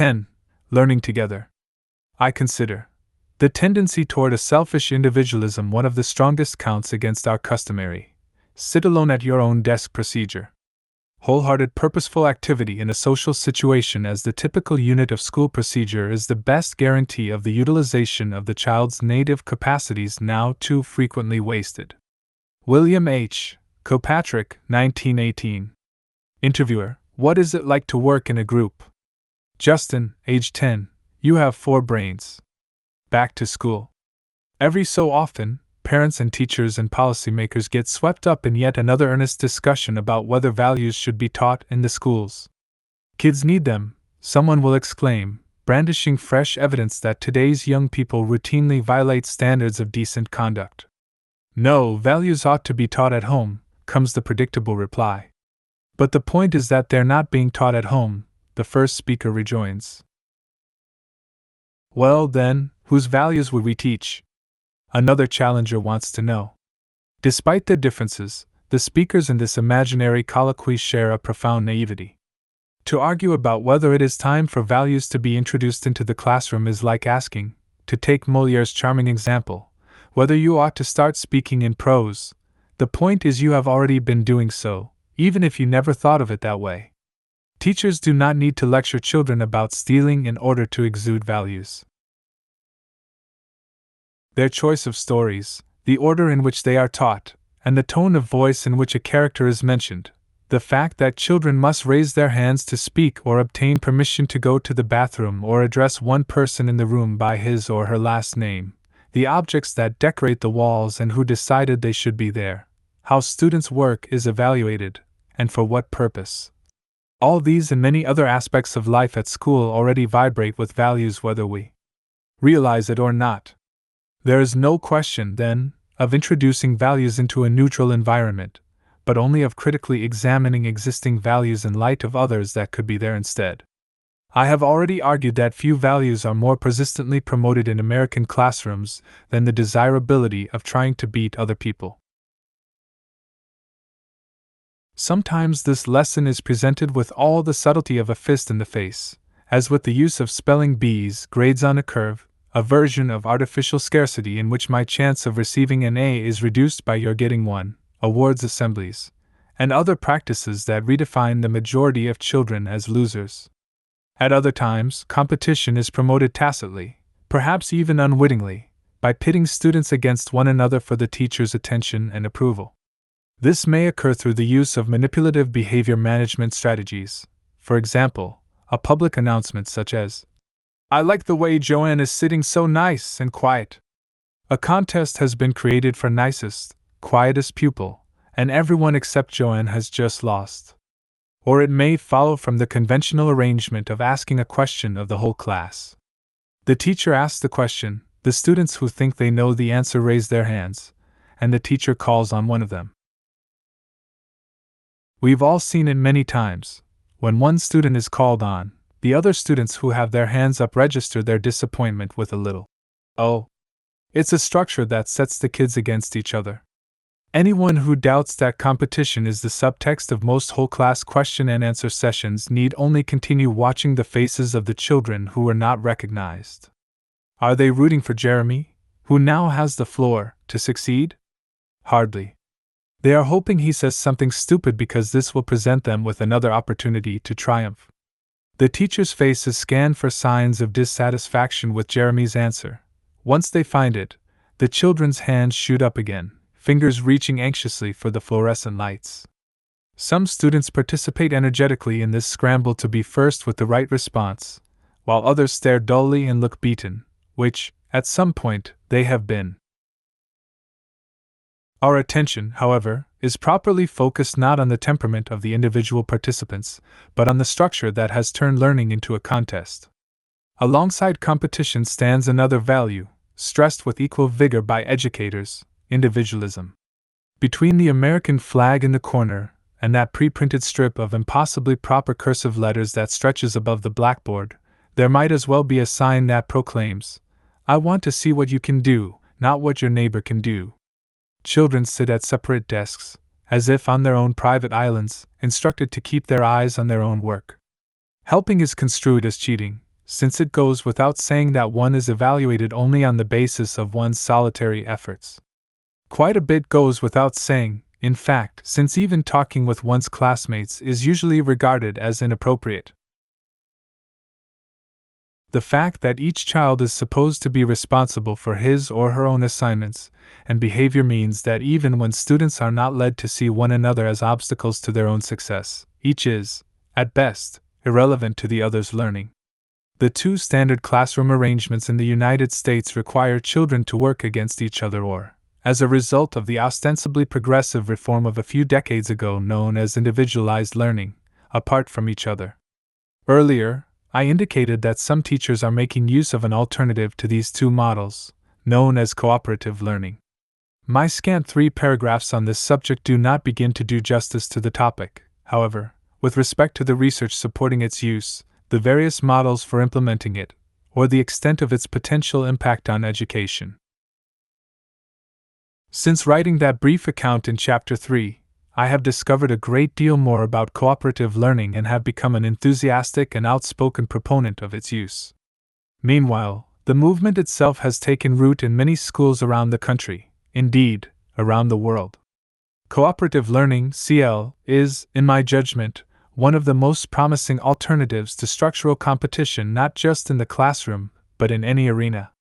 10. Learning together. I consider the tendency toward a selfish individualism one of the strongest counts against our customary sit alone at your own desk procedure. Wholehearted purposeful activity in a social situation as the typical unit of school procedure is the best guarantee of the utilization of the child's native capacities now too frequently wasted. William H. Kilpatrick, 1918. Interviewer: what is it like to work in a group? Justin, age 10, you have 4 brains. Back to school. Every so often, parents and teachers and policymakers get swept up in yet another earnest discussion about whether values should be taught in the schools. Kids need them, someone will exclaim, brandishing fresh evidence that today's young people routinely violate standards of decent conduct. No, values ought to be taught at home, comes the predictable reply. But the point is that they're not being taught at home, the first speaker rejoins. Well then, whose values would we teach? Another challenger wants to know. Despite their differences, the speakers in this imaginary colloquy share a profound naivety. To argue about whether it is time for values to be introduced into the classroom is like asking, to take Moliere's charming example, whether you ought to start speaking in prose. The point is you have already been doing so, even if you never thought of it that way. Teachers do not need to lecture children about stealing in order to exude values. Their choice of stories, the order in which they are taught, and the tone of voice in which a character is mentioned, the fact that children must raise their hands to speak or obtain permission to go to the bathroom or address one person in the room by his or her last name, the objects that decorate the walls and who decided they should be there, how students' work is evaluated, and for what purpose. All these and many other aspects of life at school already vibrate with values whether we realize it or not. There is no question, then, of introducing values into a neutral environment, but only of critically examining existing values in light of others that could be there instead. I have already argued that few values are more persistently promoted in American classrooms than the desirability of trying to beat other people. Sometimes this lesson is presented with all the subtlety of a fist in the face, as with the use of spelling bees, grades on a curve, a version of artificial scarcity in which my chance of receiving an A is reduced by your getting one, awards assemblies, and other practices that redefine the majority of children as losers. At other times, competition is promoted tacitly, perhaps even unwittingly, by pitting students against one another for the teacher's attention and approval. This may occur through the use of manipulative behavior management strategies, for example, a public announcement such as, "I like the way Joanne is sitting so nice and quiet." A contest has been created for nicest, quietest pupil, and everyone except Joanne has just lost. Or it may follow from the conventional arrangement of asking a question of the whole class. The teacher asks the question, the students who think they know the answer raise their hands, and the teacher calls on one of them. We've all seen it many times. When one student is called on, the other students who have their hands up register their disappointment with a little, "Oh." It's a structure that sets the kids against each other. Anyone who doubts that competition is the subtext of most whole class question and answer sessions need only continue watching the faces of the children who were not recognized. Are they rooting for Jeremy, who now has the floor, to succeed? Hardly. They are hoping he says something stupid because this will present them with another opportunity to triumph. The teacher's face is scanned for signs of dissatisfaction with Jeremy's answer. Once they find it, the children's hands shoot up again, fingers reaching anxiously for the fluorescent lights. Some students participate energetically in this scramble to be first with the right response, while others stare dully and look beaten, which, at some point, they have been. Our attention, however, is properly focused not on the temperament of the individual participants, but on the structure that has turned learning into a contest. Alongside competition stands another value, stressed with equal vigor by educators: individualism. Between the American flag in the corner and that pre-printed strip of impossibly proper cursive letters that stretches above the blackboard, there might as well be a sign that proclaims, "I want to see what you can do, not what your neighbor can do." Children sit at separate desks, as if on their own private islands, instructed to keep their eyes on their own work. Helping is construed as cheating, since it goes without saying that one is evaluated only on the basis of one's solitary efforts. Quite a bit goes without saying, in fact, since even talking with one's classmates is usually regarded as inappropriate. The fact that each child is supposed to be responsible for his or her own assignments and behavior means that even when students are not led to see one another as obstacles to their own success, each is, at best, irrelevant to the other's learning. The two standard classroom arrangements in the United States require children to work against each other or, as a result of the ostensibly progressive reform of a few decades ago known as individualized learning, apart from each other. Earlier, I indicated that some teachers are making use of an alternative to these two models, known as cooperative learning. My scant 3 paragraphs on this subject do not begin to do justice to the topic, however, with respect to the research supporting its use, the various models for implementing it, or the extent of its potential impact on education. Since writing that brief account in Chapter 3, I have discovered a great deal more about cooperative learning and have become an enthusiastic and outspoken proponent of its use. Meanwhile, the movement itself has taken root in many schools around the country, indeed, around the world. Cooperative learning, CL, is, in my judgment, one of the most promising alternatives to structural competition not just in the classroom, but in any arena.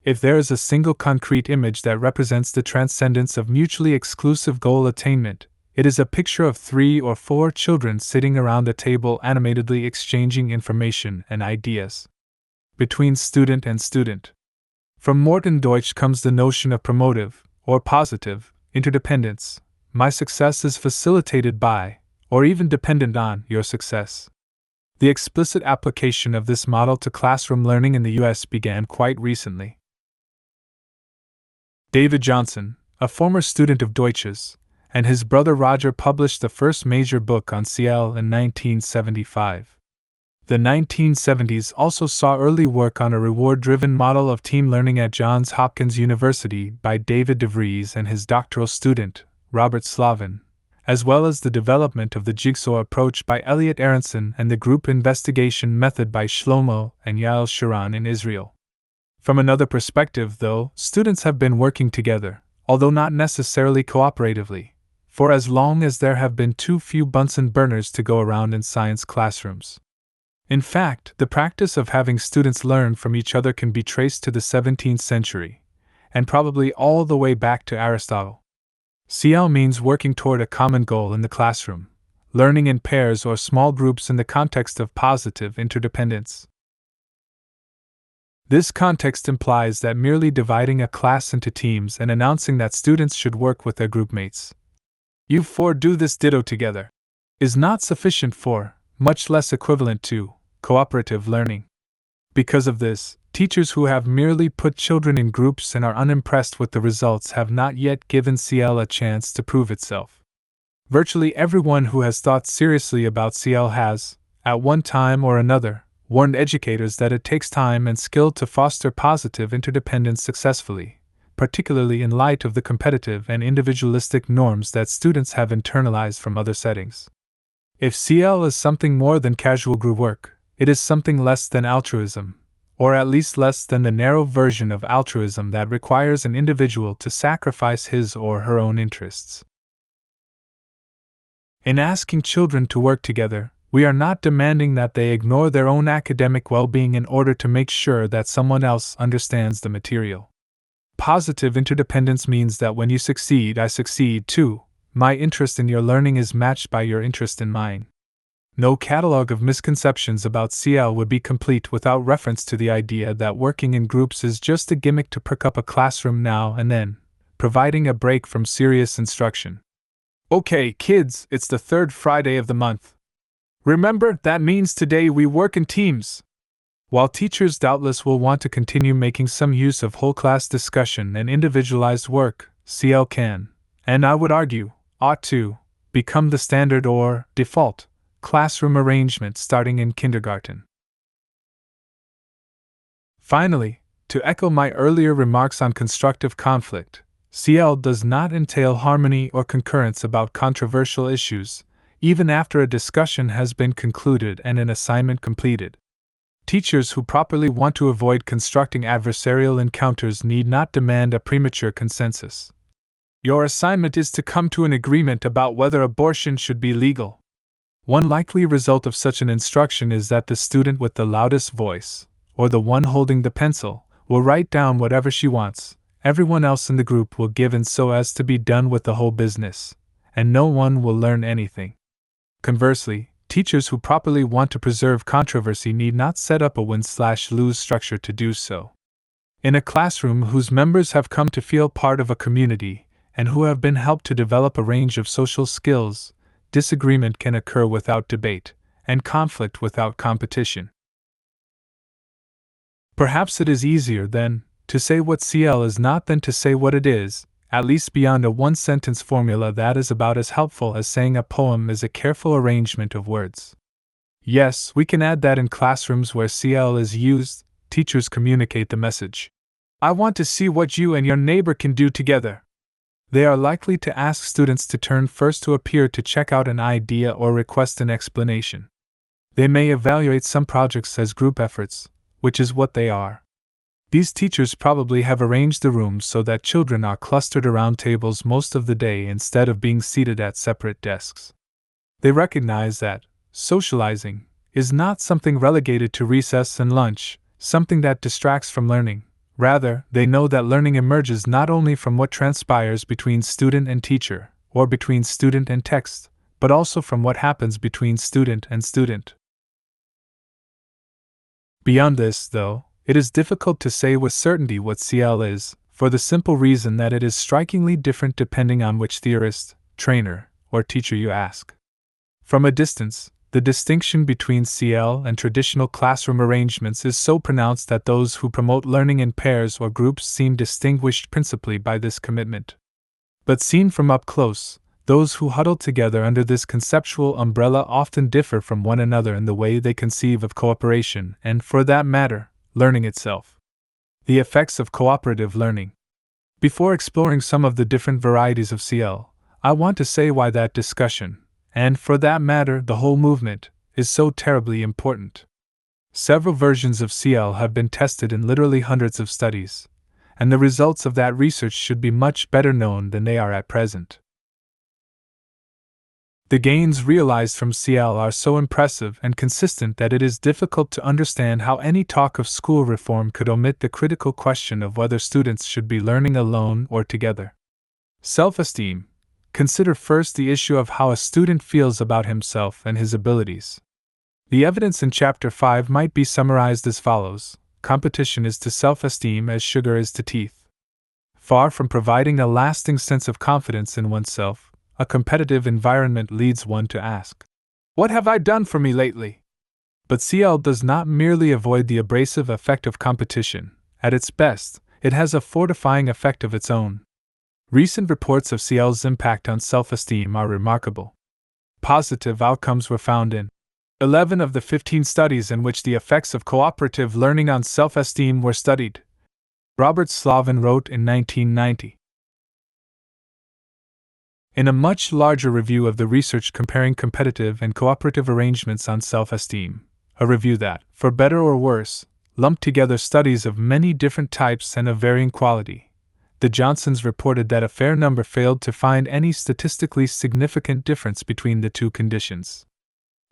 If there is a single concrete image that represents the transcendence of mutually exclusive goal attainment, it is a picture of 3 or 4 children sitting around a table animatedly exchanging information and ideas between student and student. From Morton Deutsch comes the notion of promotive, or positive, interdependence. My success is facilitated by, or even dependent on, your success. The explicit application of this model to classroom learning in the U.S. began quite recently. David Johnson, a former student of Deutsch's, and his brother Roger published the first major book on CL in 1975. The 1970s also saw early work on a reward-driven model of team learning at Johns Hopkins University by David DeVries and his doctoral student, Robert Slavin, as well as the development of the jigsaw approach by Elliot Aronson and the group investigation method by Shlomo and Yael Sharon in Israel. From another perspective, though, students have been working together, although not necessarily cooperatively, for as long as there have been too few Bunsen burners to go around in science classrooms. In fact, the practice of having students learn from each other can be traced to the 17th century, and probably all the way back to Aristotle. CL means working toward a common goal in the classroom, learning in pairs or small groups in the context of positive interdependence. This context implies that merely dividing a class into teams and announcing that students should work with their group mates, "You 4 do this ditto together," is not sufficient for, much less equivalent to, cooperative learning. Because of this, teachers who have merely put children in groups and are unimpressed with the results have not yet given CL a chance to prove itself. Virtually everyone who has thought seriously about CL has, at one time or another, warned educators that it takes time and skill to foster positive interdependence successfully, particularly in light of the competitive and individualistic norms that students have internalized from other settings. If CL is something more than casual group work, it is something less than altruism, or at least less than the narrow version of altruism that requires an individual to sacrifice his or her own interests. In asking children to work together, we are not demanding that they ignore their own academic well-being in order to make sure that someone else understands the material. Positive interdependence means that when you succeed, I succeed too. My interest in your learning is matched by your interest in mine. No catalog of misconceptions about CL would be complete without reference to the idea that working in groups is just a gimmick to perk up a classroom now and then, providing a break from serious instruction. Okay, kids, it's the 3rd Friday of the month. Remember, that means today we work in teams. While teachers doubtless will want to continue making some use of whole class discussion and individualized work, CL can, and I would argue, ought to, become the standard or default classroom arrangement starting in kindergarten. Finally, to echo my earlier remarks on constructive conflict, CL does not entail harmony or concurrence about controversial issues, even after a discussion has been concluded and an assignment completed. Teachers who properly want to avoid constructing adversarial encounters need not demand a premature consensus. Your assignment is to come to an agreement about whether abortion should be legal. One likely result of such an instruction is that the student with the loudest voice, or the one holding the pencil, will write down whatever she wants. Everyone else in the group will give in so as to be done with the whole business, and no one will learn anything. Conversely, teachers who properly want to preserve controversy need not set up a win-slash-lose structure to do so. In a classroom whose members have come to feel part of a community, and who have been helped to develop a range of social skills, disagreement can occur without debate, and conflict without competition. Perhaps it is easier, then, to say what CL is not than to say what it is, at least beyond a one-sentence formula that is about as helpful as saying a poem is a careful arrangement of words. Yes, we can add that in classrooms where CL is used, teachers communicate the message. I want to see what you and your neighbor can do together. They are likely to ask students to turn first to appear to check out an idea or request an explanation. They may evaluate some projects as group efforts, which is what they are. These teachers probably have arranged the rooms so that children are clustered around tables most of the day instead of being seated at separate desks. They recognize that socializing is not something relegated to recess and lunch, something that distracts from learning. Rather, they know that learning emerges not only from what transpires between student and teacher, or between student and text, but also from what happens between student and student. Beyond this, though, it is difficult to say with certainty what CL is, for the simple reason that it is strikingly different depending on which theorist, trainer, or teacher you ask. From a distance, the distinction between CL and traditional classroom arrangements is so pronounced that those who promote learning in pairs or groups seem distinguished principally by this commitment. But seen from up close, those who huddle together under this conceptual umbrella often differ from one another in the way they conceive of cooperation and, for that matter, learning itself. The effects of cooperative learning. Before exploring some of the different varieties of CL, I want to say why that discussion, and for that matter the whole movement, is so terribly important. Several versions of CL have been tested in literally hundreds of studies, and the results of that research should be much better known than they are at present. The gains realized from CL are so impressive and consistent that it is difficult to understand how any talk of school reform could omit the critical question of whether students should be learning alone or together. Self-esteem. Consider first the issue of how a student feels about himself and his abilities. The evidence in Chapter 5 might be summarized as follows: competition is to self-esteem as sugar is to teeth. Far from providing a lasting sense of confidence in oneself, a competitive environment leads one to ask, "What have I done for me lately?" But CL does not merely avoid the abrasive effect of competition. At its best, it has a fortifying effect of its own. Recent reports of CL's impact on self-esteem are remarkable. Positive outcomes were found in 11 of the 15 studies in which the effects of cooperative learning on self-esteem were studied. Robert Slavin wrote in 1990. In a much larger review of the research comparing competitive and cooperative arrangements on self-esteem, a review that, for better or worse, lumped together studies of many different types and of varying quality, the Johnsons reported that a fair number failed to find any statistically significant difference between the two conditions.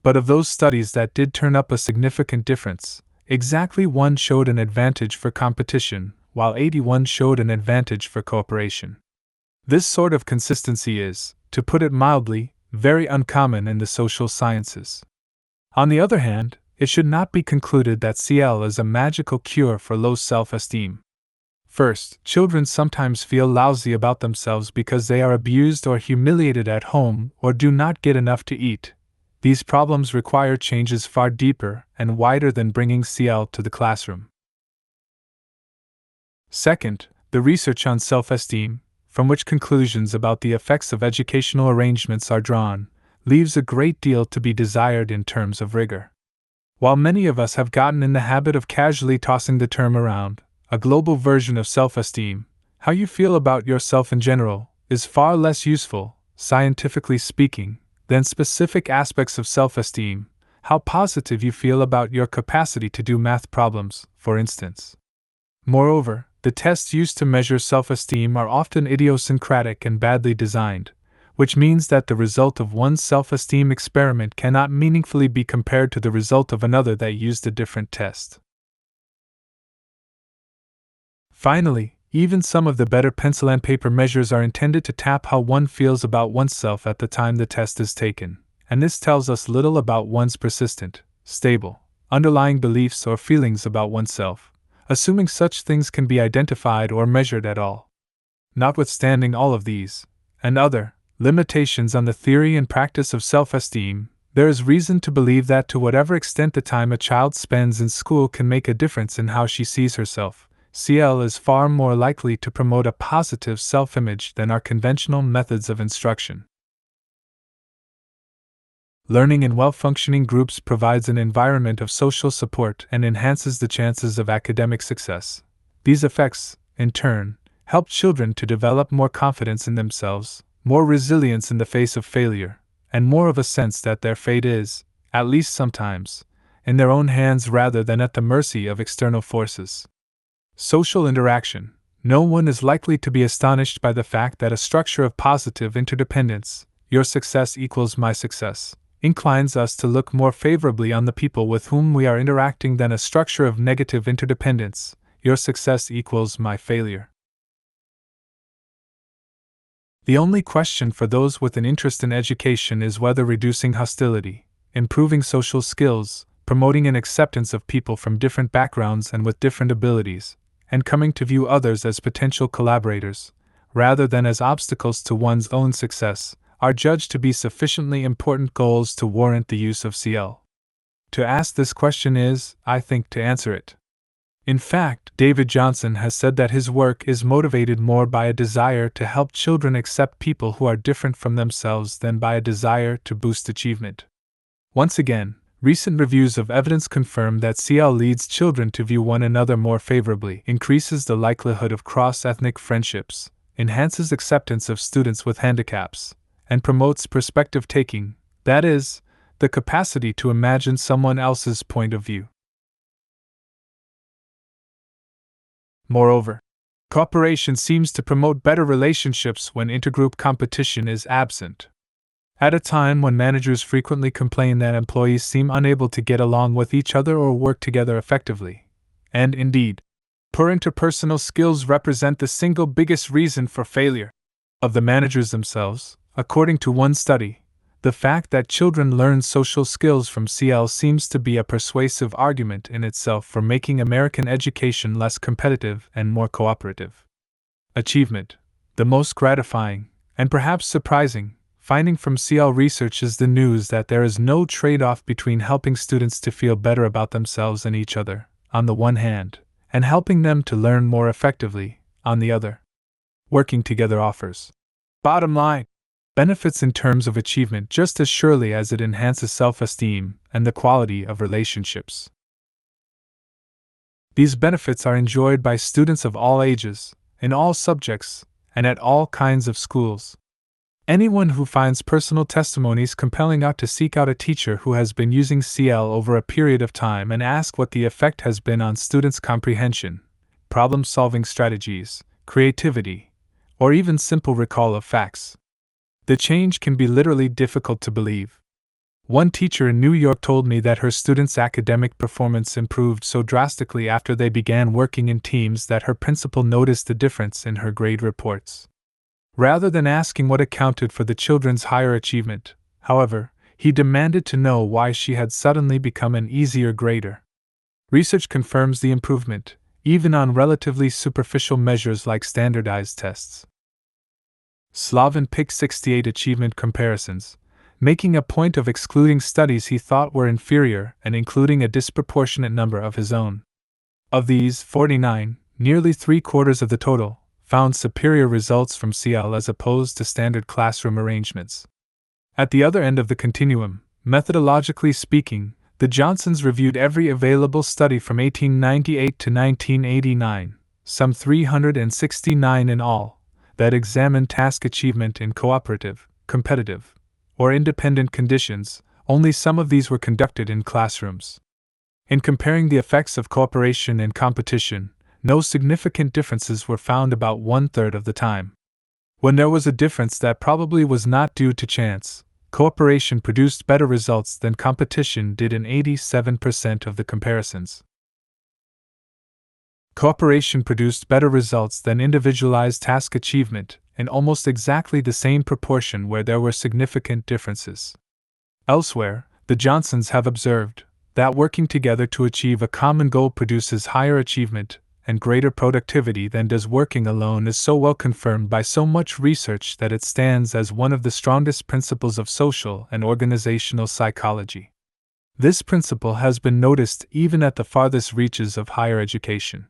But of those studies that did turn up a significant difference, exactly one showed an advantage for competition, while 81 showed an advantage for cooperation. This sort of consistency is, to put it mildly, very uncommon in the social sciences. On the other hand, it should not be concluded that CL is a magical cure for low self-esteem. First, children sometimes feel lousy about themselves because they are abused or humiliated at home or do not get enough to eat. These problems require changes far deeper and wider than bringing CL to the classroom. Second, the research on self-esteem, from which conclusions about the effects of educational arrangements are drawn, leaves a great deal to be desired in terms of rigor. While many of us have gotten in the habit of casually tossing the term around, a global version of self-esteem, how you feel about yourself in general, is far less useful, scientifically speaking, than specific aspects of self-esteem, how positive you feel about your capacity to do math problems, for instance. Moreover, the tests used to measure self-esteem are often idiosyncratic and badly designed, which means that the result of one self-esteem experiment cannot meaningfully be compared to the result of another that used a different test. Finally, even some of the better pencil and paper measures are intended to tap how one feels about oneself at the time the test is taken, and this tells us little about one's persistent, stable, underlying beliefs or feelings about oneself, assuming such things can be identified or measured at all. Notwithstanding all of these, and other, limitations on the theory and practice of self-esteem, there is reason to believe that to whatever extent the time a child spends in school can make a difference in how she sees herself, CL is far more likely to promote a positive self-image than our conventional methods of instruction. Learning in well-functioning groups provides an environment of social support and enhances the chances of academic success. These effects, in turn, help children to develop more confidence in themselves, more resilience in the face of failure, and more of a sense that their fate is, at least sometimes, in their own hands rather than at the mercy of external forces. Social interaction. No one is likely to be astonished by the fact that a structure of positive interdependence, your success equals my success, inclines us to look more favorably on the people with whom we are interacting than a structure of negative interdependence, your success equals my failure. The only question for those with an interest in education is whether reducing hostility, improving social skills, promoting an acceptance of people from different backgrounds and with different abilities, and coming to view others as potential collaborators, rather than as obstacles to one's own success, are judged to be sufficiently important goals to warrant the use of CL. To ask this question is, I think, to answer it. In fact, David Johnson has said that his work is motivated more by a desire to help children accept people who are different from themselves than by a desire to boost achievement. Once again, recent reviews of evidence confirm that CL leads children to view one another more favorably, increases the likelihood of cross-ethnic friendships, enhances acceptance of students with handicaps, and promotes perspective taking, that is, the capacity to imagine someone else's point of view. Moreover, cooperation seems to promote better relationships when intergroup competition is absent. At a time when managers frequently complain that employees seem unable to get along with each other or work together effectively, and indeed, poor interpersonal skills represent the single biggest reason for failure of the managers themselves, according to one study, the fact that children learn social skills from CL seems to be a persuasive argument in itself for making American education less competitive and more cooperative. Achievement. The most gratifying, and perhaps surprising, finding from CL research is the news that there is no trade-off between helping students to feel better about themselves and each other, on the one hand, and helping them to learn more effectively, on the other. Working together offers, bottom line, benefits in terms of achievement just as surely as it enhances self-esteem and the quality of relationships. These benefits are enjoyed by students of all ages, in all subjects, and at all kinds of schools. Anyone who finds personal testimonies compelling ought to seek out a teacher who has been using CL over a period of time and ask what the effect has been on students' comprehension, problem-solving strategies, creativity, or even simple recall of facts. The change can be literally difficult to believe. One teacher in New York told me that her students' academic performance improved so drastically after they began working in teams that her principal noticed a difference in her grade reports. Rather than asking what accounted for the children's higher achievement, however, he demanded to know why she had suddenly become an easier grader. Research confirms the improvement, even on relatively superficial measures like standardized tests. Slavin picked 68 achievement comparisons, making a point of excluding studies he thought were inferior and including a disproportionate number of his own. Of these, 49, nearly 3/4 of the total, found superior results from CL as opposed to standard classroom arrangements. At the other end of the continuum, methodologically speaking, the Johnsons reviewed every available study from 1898 to 1989, some 369 in all, that examined task achievement in cooperative, competitive, or independent conditions, only some of these were conducted in classrooms. In comparing the effects of cooperation and competition, no significant differences were found about 1/3 of the time. When there was a difference that probably was not due to chance, cooperation produced better results than competition did in 87% of the comparisons. Cooperation produced better results than individualized task achievement in almost exactly the same proportion where there were significant differences. Elsewhere, the Johnsons have observed that working together to achieve a common goal produces higher achievement and greater productivity than does working alone is so well confirmed by so much research that it stands as one of the strongest principles of social and organizational psychology. This principle has been noticed even at the farthest reaches of higher education.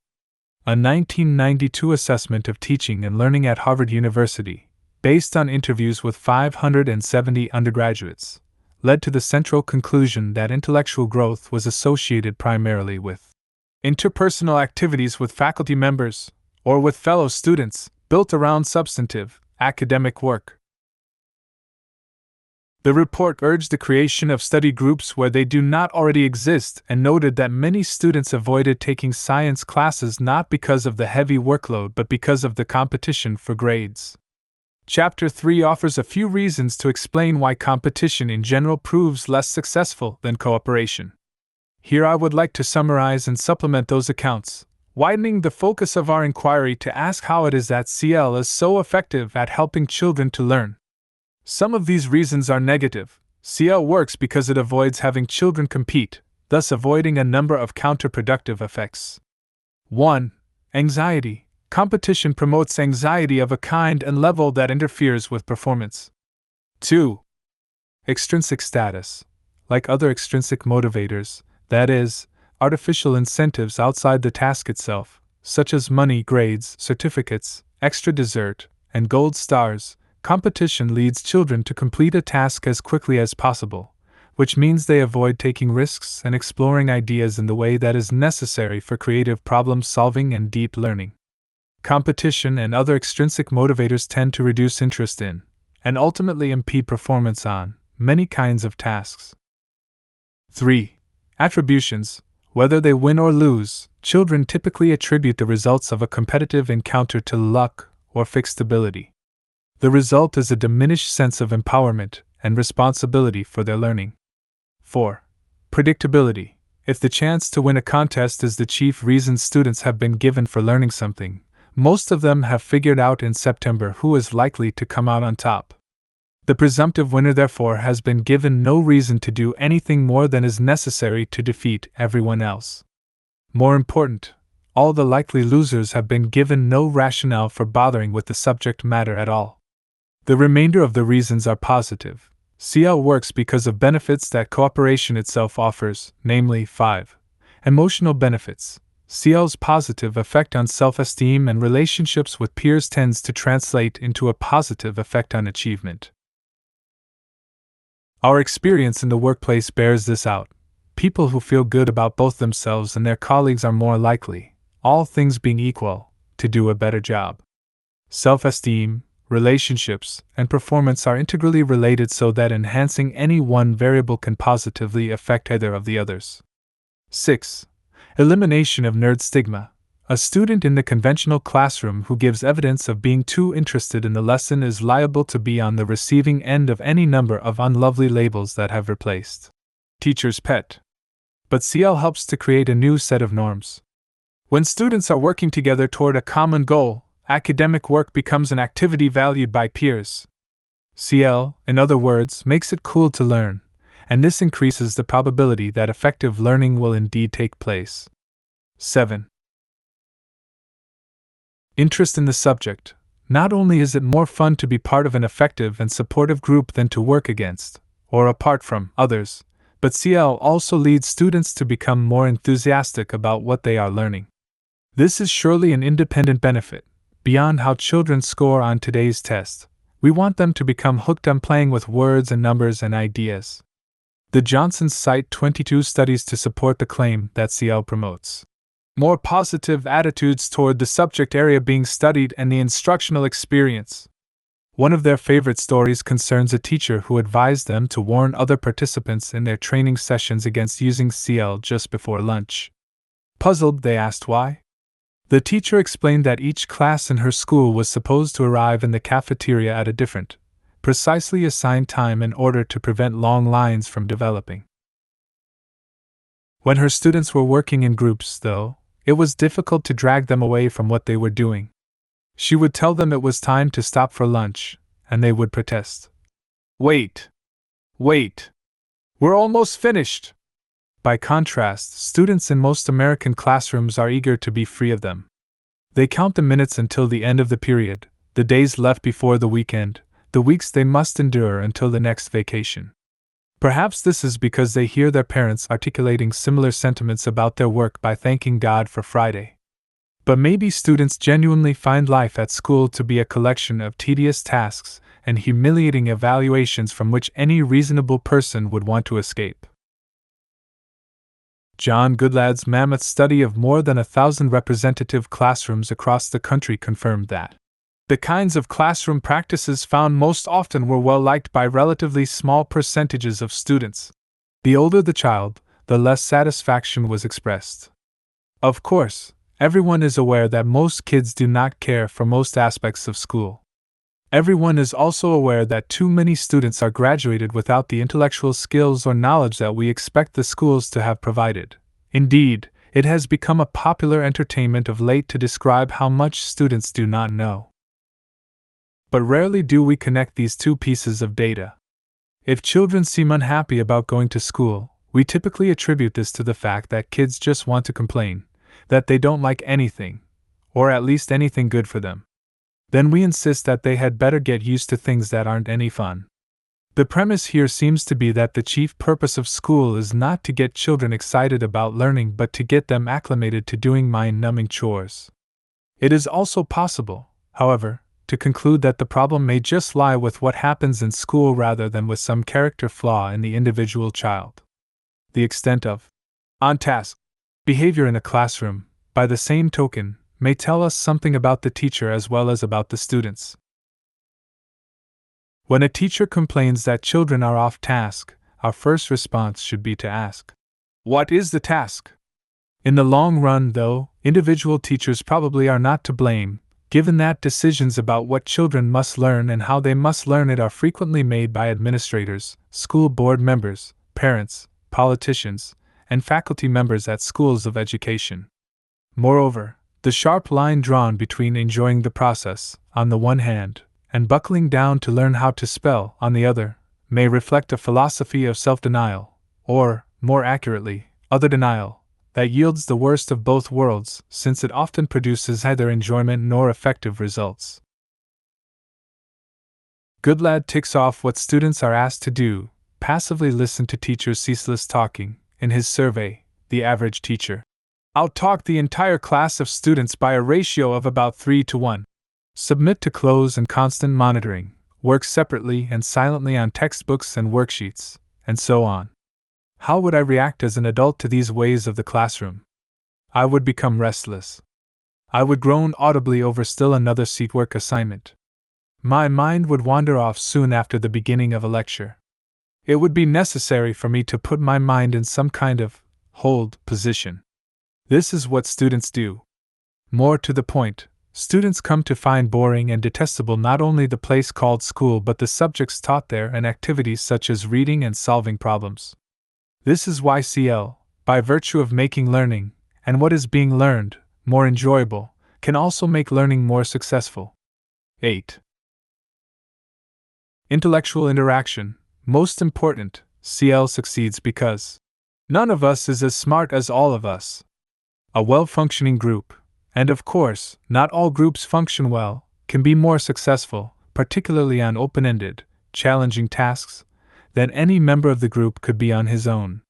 A 1992 assessment of teaching and learning at Harvard University, based on interviews with 570 undergraduates, led to the central conclusion that intellectual growth was associated primarily with interpersonal activities with faculty members, or with fellow students, built around substantive, academic work. The report urged the creation of study groups where they do not already exist and noted that many students avoided taking science classes not because of the heavy workload but because of the competition for grades. Chapter 3 offers a few reasons to explain why competition in general proves less successful than cooperation. Here I would like to summarize and supplement those accounts, widening the focus of our inquiry to ask how it is that CL is so effective at helping children to learn. Some of these reasons are negative. CL works because it avoids having children compete, thus avoiding a number of counterproductive effects. 1. Anxiety. Competition promotes anxiety of a kind and level that interferes with performance. 2. Extrinsic status. Like other extrinsic motivators, that is, artificial incentives outside the task itself, such as money, grades, certificates, extra dessert, and gold stars, competition leads children to complete a task as quickly as possible, which means they avoid taking risks and exploring ideas in the way that is necessary for creative problem solving and deep learning. Competition and other extrinsic motivators tend to reduce interest in, and ultimately impede performance on, many kinds of tasks. 3. Attributions. Whether they win or lose, children typically attribute the results of a competitive encounter to luck or fixed ability. The result is a diminished sense of empowerment and responsibility for their learning. 4. Predictability. If the chance to win a contest is the chief reason students have been given for learning something, most of them have figured out in September who is likely to come out on top. The presumptive winner, therefore, has been given no reason to do anything more than is necessary to defeat everyone else. More important, all the likely losers have been given no rationale for bothering with the subject matter at all. The remainder of the reasons are positive. CL works because of benefits that cooperation itself offers, namely 5. Emotional benefits. CL's positive effect on self-esteem and relationships with peers tends to translate into a positive effect on achievement. Our experience in the workplace bears this out. People who feel good about both themselves and their colleagues are more likely, all things being equal, to do a better job. Self-esteem, relationships, and performance are integrally related so that enhancing any one variable can positively affect either of the others. 6. Elimination of nerd stigma. A student in the conventional classroom who gives evidence of being too interested in the lesson is liable to be on the receiving end of any number of unlovely labels that have replaced teacher's pet. But CL helps to create a new set of norms. When students are working together toward a common goal, academic work becomes an activity valued by peers. CL, in other words, makes it cool to learn, and this increases the probability that effective learning will indeed take place. 7. Interest in the subject. Not only is it more fun to be part of an effective and supportive group than to work against, or apart from, others, but CL also leads students to become more enthusiastic about what they are learning. This is surely an independent benefit. Beyond how children score on today's test, we want them to become hooked on playing with words and numbers and ideas. The Johnsons cite 22 studies to support the claim that CL promotes more positive attitudes toward the subject area being studied and the instructional experience. One of their favorite stories concerns a teacher who advised them to warn other participants in their training sessions against using CL just before lunch. Puzzled, they asked why. The teacher explained that each class in her school was supposed to arrive in the cafeteria at a different, precisely assigned time in order to prevent long lines from developing. When her students were working in groups, though, it was difficult to drag them away from what they were doing. She would tell them it was time to stop for lunch, and they would protest. Wait! Wait! We're almost finished! By contrast, students in most American classrooms are eager to be free of them. They count the minutes until the end of the period, the days left before the weekend, the weeks they must endure until the next vacation. Perhaps this is because they hear their parents articulating similar sentiments about their work by thanking God for Friday. But maybe students genuinely find life at school to be a collection of tedious tasks and humiliating evaluations from which any reasonable person would want to escape. John Goodlad's mammoth study of more than 1,000 representative classrooms across the country confirmed that the kinds of classroom practices found most often were well liked by relatively small percentages of students. The older the child, the less satisfaction was expressed. Of course, everyone is aware that most kids do not care for most aspects of school. Everyone is also aware that too many students are graduated without the intellectual skills or knowledge that we expect the schools to have provided. Indeed, it has become a popular entertainment of late to describe how much students do not know. But rarely do we connect these two pieces of data. If children seem unhappy about going to school, we typically attribute this to the fact that kids just want to complain, that they don't like anything, or at least anything good for them. Then we insist that they had better get used to things that aren't any fun. The premise here seems to be that the chief purpose of school is not to get children excited about learning but to get them acclimated to doing mind-numbing chores. It is also possible, however, to conclude that the problem may just lie with what happens in school rather than with some character flaw in the individual child. The extent of on-task behavior in a classroom, by the same token, may tell us something about the teacher as well as about the students. When a teacher complains that children are off task, our first response should be to ask, "What is the task?" In the long run, though, individual teachers probably are not to blame, given that decisions about what children must learn and how they must learn it are frequently made by administrators, school board members, parents, politicians, and faculty members at schools of education. Moreover, the sharp line drawn between enjoying the process, on the one hand, and buckling down to learn how to spell, on the other, may reflect a philosophy of self-denial, or, more accurately, other denial, that yields the worst of both worlds, since it often produces neither enjoyment nor effective results. Goodlad ticks off what students are asked to do: passively listen to teachers' ceaseless talking. In his survey, the average teacher out-talked the entire class of students by a ratio of about 3-1. Submit to close and constant monitoring, work separately and silently on textbooks and worksheets, and so on. How would I react as an adult to these ways of the classroom? I would become restless. I would groan audibly over still another seatwork assignment. My mind would wander off soon after the beginning of a lecture. It would be necessary for me to put my mind in some kind of hold position. This is what students do. More to the point, students come to find boring and detestable not only the place called school but the subjects taught there and activities such as reading and solving problems. This is why CL, by virtue of making learning, and what is being learned, more enjoyable, can also make learning more successful. 8. Intellectual interaction, most important. CL succeeds because none of us is as smart as all of us. A well-functioning group, and of course, not all groups function well, can be more successful, particularly on open-ended, challenging tasks, than any member of the group could be on his own.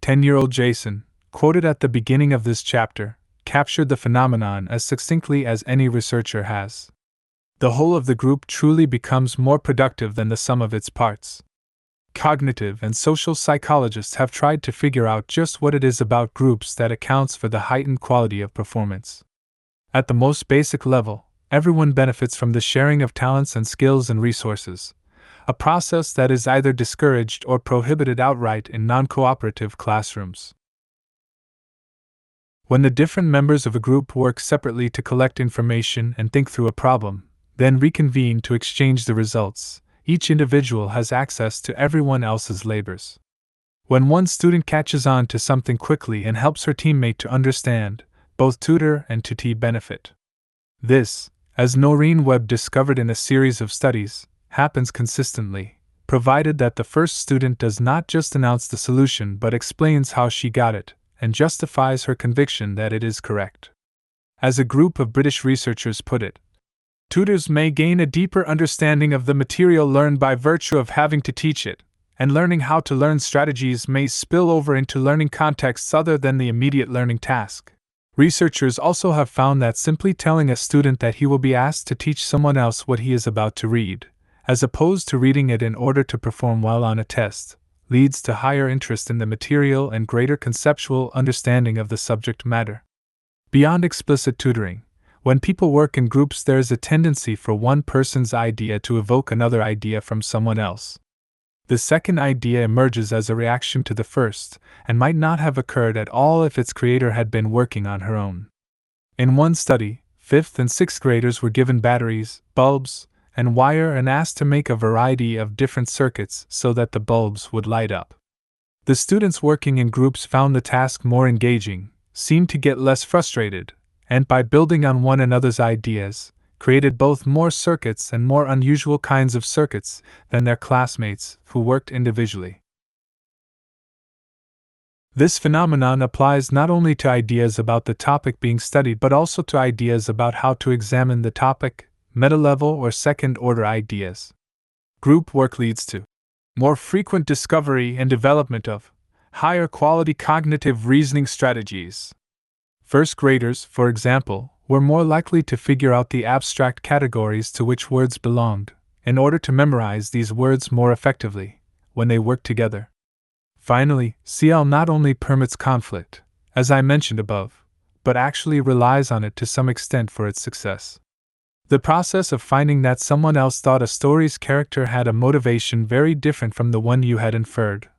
10-year-old Jason, quoted at the beginning of this chapter, captured the phenomenon as succinctly as any researcher has. The whole of the group truly becomes more productive than the sum of its parts. Cognitive and social psychologists have tried to figure out just what it is about groups that accounts for the heightened quality of performance. At the most basic level, Everyone benefits from the sharing of talents and skills and resources, a process that is either discouraged or prohibited outright in non-cooperative classrooms. When the different members of a group work separately to collect information and think through a problem, then reconvene to exchange the results, each individual has access to everyone else's labors. When one student catches on to something quickly and helps her teammate to understand, both tutor and tutee benefit. This, as Noreen Webb discovered in a series of studies, happens consistently, provided that the first student does not just announce the solution but explains how she got it, and justifies her conviction that it is correct. As a group of British researchers put it, tutors may gain a deeper understanding of the material learned by virtue of having to teach it, and learning how to learn strategies may spill over into learning contexts other than the immediate learning task. Researchers also have found that simply telling a student that he will be asked to teach someone else what he is about to read, as opposed to reading it in order to perform well on a test, leads to higher interest in the material and greater conceptual understanding of the subject matter. Beyond explicit tutoring, when people work in groups, there is a tendency for one person's idea to evoke another idea from someone else. The second idea emerges as a reaction to the first, and might not have occurred at all if its creator had been working on her own. In one study, 5th and 6th graders were given batteries, bulbs, and wire and asked to make a variety of different circuits so that the bulbs would light up. The students working in groups found the task more engaging, seemed to get less frustrated, and by building on one another's ideas, created both more circuits and more unusual kinds of circuits than their classmates who worked individually. This phenomenon applies not only to ideas about the topic being studied but also to ideas about how to examine the topic, meta-level or second-order ideas. Group work leads to more frequent discovery and development of higher quality cognitive reasoning strategies. First graders, for example, were more likely to figure out the abstract categories to which words belonged, in order to memorize these words more effectively, when they worked together. Finally, CL not only permits conflict, as I mentioned above, but actually relies on it to some extent for its success. The process of finding that someone else thought a story's character had a motivation very different from the one you had inferred,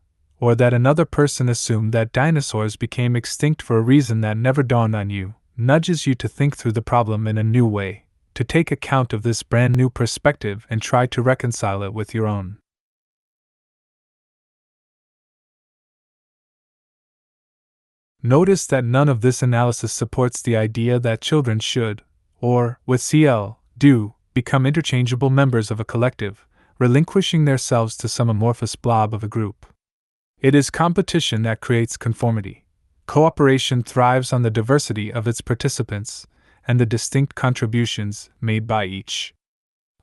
or that another person assumed that dinosaurs became extinct for a reason that never dawned on you, nudges you to think through the problem in a new way, to take account of this brand new perspective and try to reconcile it with your own. Notice that none of this analysis supports the idea that children should, or, with CL, do, become interchangeable members of a collective, relinquishing themselves to some amorphous blob of a group. It is competition that creates conformity. Cooperation thrives on the diversity of its participants and the distinct contributions made by each.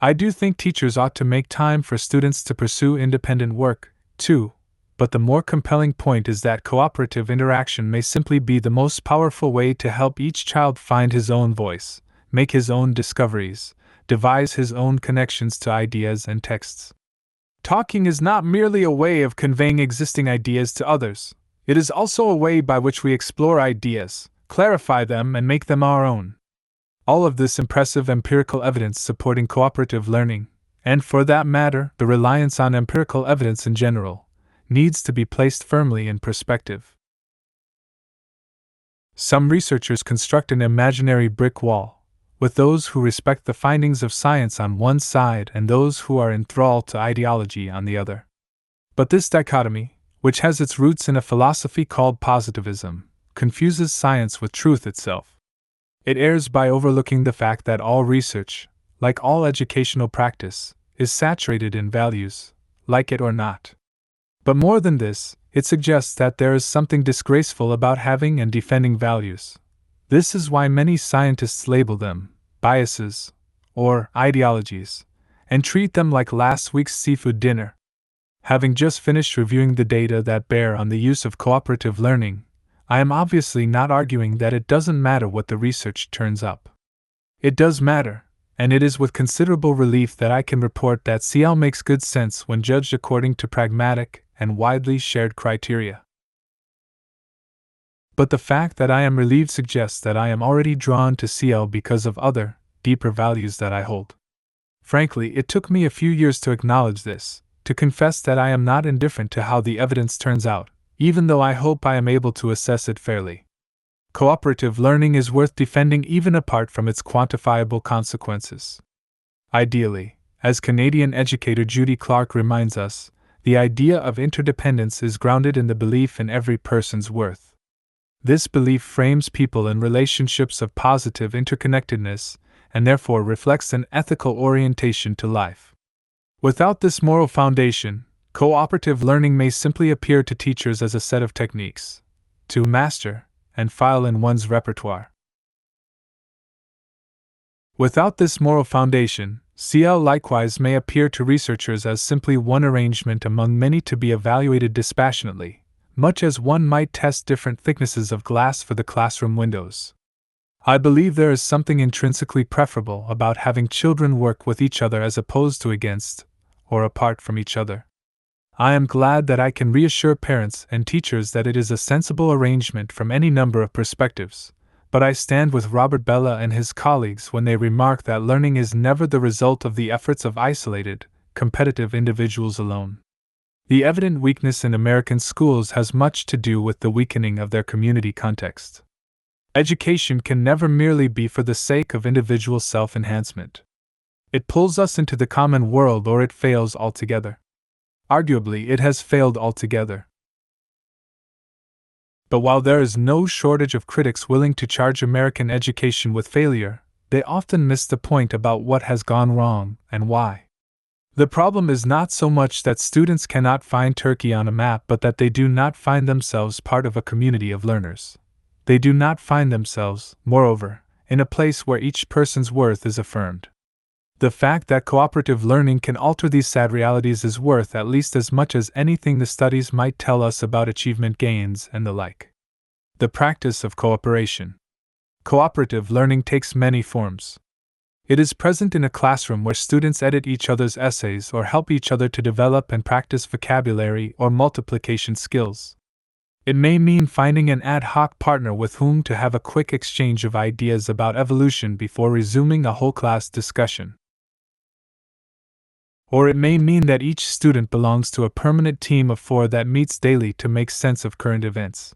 I do think teachers ought to make time for students to pursue independent work, too, but the more compelling point is that cooperative interaction may simply be the most powerful way to help each child find his own voice, make his own discoveries, devise his own connections to ideas and texts. Talking is not merely a way of conveying existing ideas to others, it is also a way by which we explore ideas, clarify them, and make them our own. All of this impressive empirical evidence supporting cooperative learning, and for that matter, the reliance on empirical evidence in general, needs to be placed firmly in perspective. Some researchers construct an imaginary brick wall, with those who respect the findings of science on one side and those who are enthralled to ideology on the other. But this dichotomy, which has its roots in a philosophy called positivism, confuses science with truth itself. It errs by overlooking the fact that all research, like all educational practice, is saturated in values, like it or not. But more than this, it suggests that there is something disgraceful about having and defending values. This is why many scientists label them biases or ideologies, and treat them like last week's seafood dinner. Having just finished reviewing the data that bear on the use of cooperative learning, I am obviously not arguing that it doesn't matter what the research turns up. It does matter, and it is with considerable relief that I can report that CL makes good sense when judged according to pragmatic and widely shared criteria. But the fact that I am relieved suggests that I am already drawn to CL because of other, deeper values that I hold. Frankly, it took me a few years to acknowledge this, to confess that I am not indifferent to how the evidence turns out, even though I hope I am able to assess it fairly. Cooperative learning is worth defending even apart from its quantifiable consequences. Ideally, as Canadian educator Judy Clark reminds us, the idea of interdependence is grounded in the belief in every person's worth. This belief frames people in relationships of positive interconnectedness, and therefore reflects an ethical orientation to life. Without this moral foundation, cooperative learning may simply appear to teachers as a set of techniques to master and file in one's repertoire. Without this moral foundation, CL likewise may appear to researchers as simply one arrangement among many to be evaluated dispassionately, much as one might test different thicknesses of glass for the classroom windows. I believe there is something intrinsically preferable about having children work with each other as opposed to against, or apart from each other. I am glad that I can reassure parents and teachers that it is a sensible arrangement from any number of perspectives, but I stand with Robert Bellah and his colleagues when they remark that learning is never the result of the efforts of isolated, competitive individuals alone. The evident weakness in American schools has much to do with the weakening of their community context. Education can never merely be for the sake of individual self-enhancement. It pulls us into the common world or it fails altogether. Arguably, it has failed altogether. But while there is no shortage of critics willing to charge American education with failure, they often miss the point about what has gone wrong and why. The problem is not so much that students cannot find Turkey on a map, but that they do not find themselves part of a community of learners. They do not find themselves, moreover, in a place where each person's worth is affirmed. The fact that cooperative learning can alter these sad realities is worth at least as much as anything the studies might tell us about achievement gains and the like. The practice of cooperation. Cooperative learning takes many forms. It is present in a classroom where students edit each other's essays or help each other to develop and practice vocabulary or multiplication skills. It may mean finding an ad hoc partner with whom to have a quick exchange of ideas about evolution before resuming a whole class discussion. Or it may mean that each student belongs to a permanent team of 4 that meets daily to make sense of current events.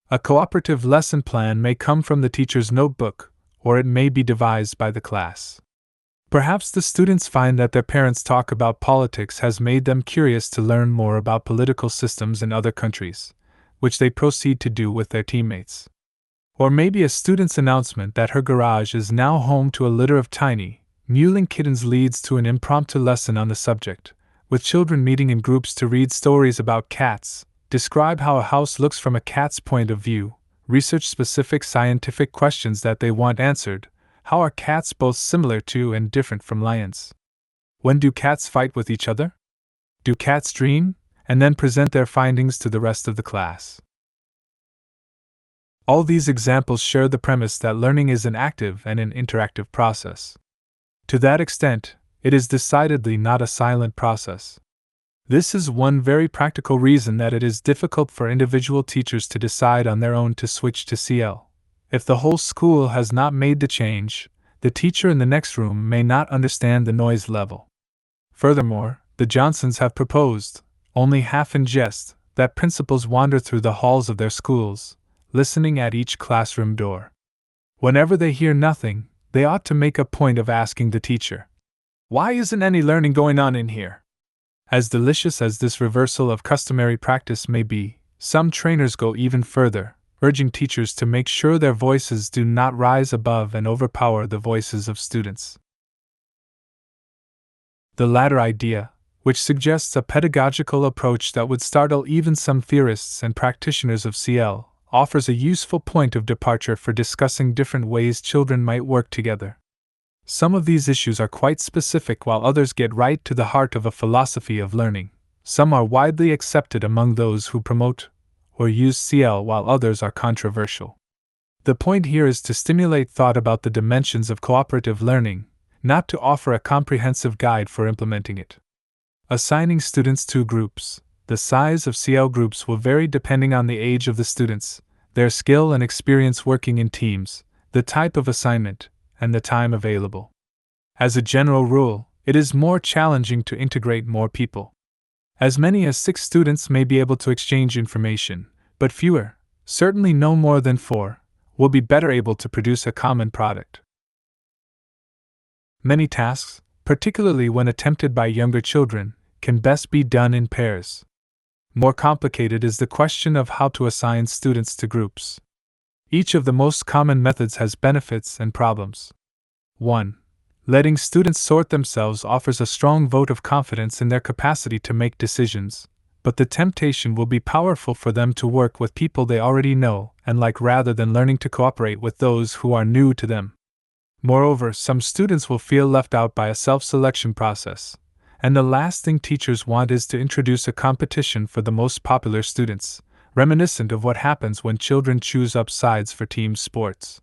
A cooperative lesson plan may come from the teacher's notebook, or it may be devised by the class. Perhaps the students find that their parents' talk about politics has made them curious to learn more about political systems in other countries, which they proceed to do with their teammates. Or maybe a student's announcement that her garage is now home to a litter of tiny, mewling kittens leads to an impromptu lesson on the subject, with children meeting in groups to read stories about cats, describe how a house looks from a cat's point of view, research specific scientific questions that they want answered. How are cats both similar to and different from lions? When do cats fight with each other? Do cats dream? And then present their findings to the rest of the class. All these examples share the premise that learning is an active and an interactive process. To that extent, it is decidedly not a silent process. This is one very practical reason that it is difficult for individual teachers to decide on their own to switch to CL. If the whole school has not made the change, the teacher in the next room may not understand the noise level. Furthermore, the Johnsons have proposed, only half in jest, that principals wander through the halls of their schools, listening at each classroom door. Whenever they hear nothing, they ought to make a point of asking the teacher, "Why isn't any learning going on in here?" As delicious as this reversal of customary practice may be, some trainers go even further, urging teachers to make sure their voices do not rise above and overpower the voices of students. The latter idea, which suggests a pedagogical approach that would startle even some theorists and practitioners of CL, offers a useful point of departure for discussing different ways children might work together. Some of these issues are quite specific, while others get right to the heart of a philosophy of learning. Some are widely accepted among those who promote or use CL, while others are controversial. The point here is to stimulate thought about the dimensions of cooperative learning, not to offer a comprehensive guide for implementing it. Assigning students to groups. The size of CL groups will vary depending on the age of the students, their skill and experience working in teams, the type of assignment, and the time available. As a general rule, it is more challenging to integrate more people. As many as 6 students may be able to exchange information, but fewer, certainly no more than 4, will be better able to produce a common product. Many tasks, particularly when attempted by younger children, can best be done in pairs. More complicated is the question of how to assign students to groups. Each of the most common methods has benefits and problems. 1. Letting students sort themselves offers a strong vote of confidence in their capacity to make decisions, but the temptation will be powerful for them to work with people they already know and like rather than learning to cooperate with those who are new to them. Moreover, some students will feel left out by a self-selection process, and the last thing teachers want is to introduce a competition for the most popular students, reminiscent of what happens when children choose up sides for team sports.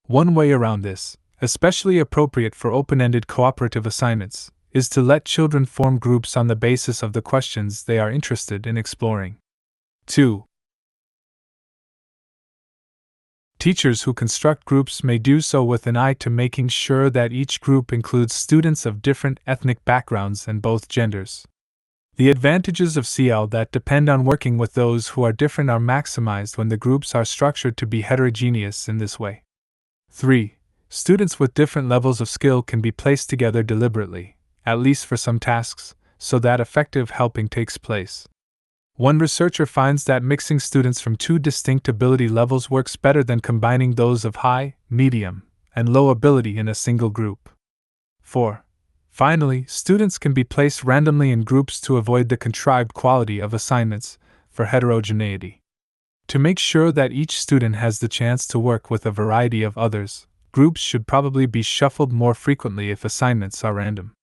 One way around this, especially appropriate for open-ended cooperative assignments, is to let children form groups on the basis of the questions they are interested in exploring. 2. Teachers who construct groups may do so with an eye to making sure that each group includes students of different ethnic backgrounds and both genders. The advantages of CL that depend on working with those who are different are maximized when the groups are structured to be heterogeneous in this way. 3. Students with different levels of skill can be placed together deliberately, at least for some tasks, so that effective helping takes place. One researcher finds that mixing students from 2 distinct ability levels works better than combining those of high, medium, and low ability in a single group. 4. Finally, students can be placed randomly in groups to avoid the contrived quality of assignments, for heterogeneity. To make sure that each student has the chance to work with a variety of others, groups should probably be shuffled more frequently if assignments are random.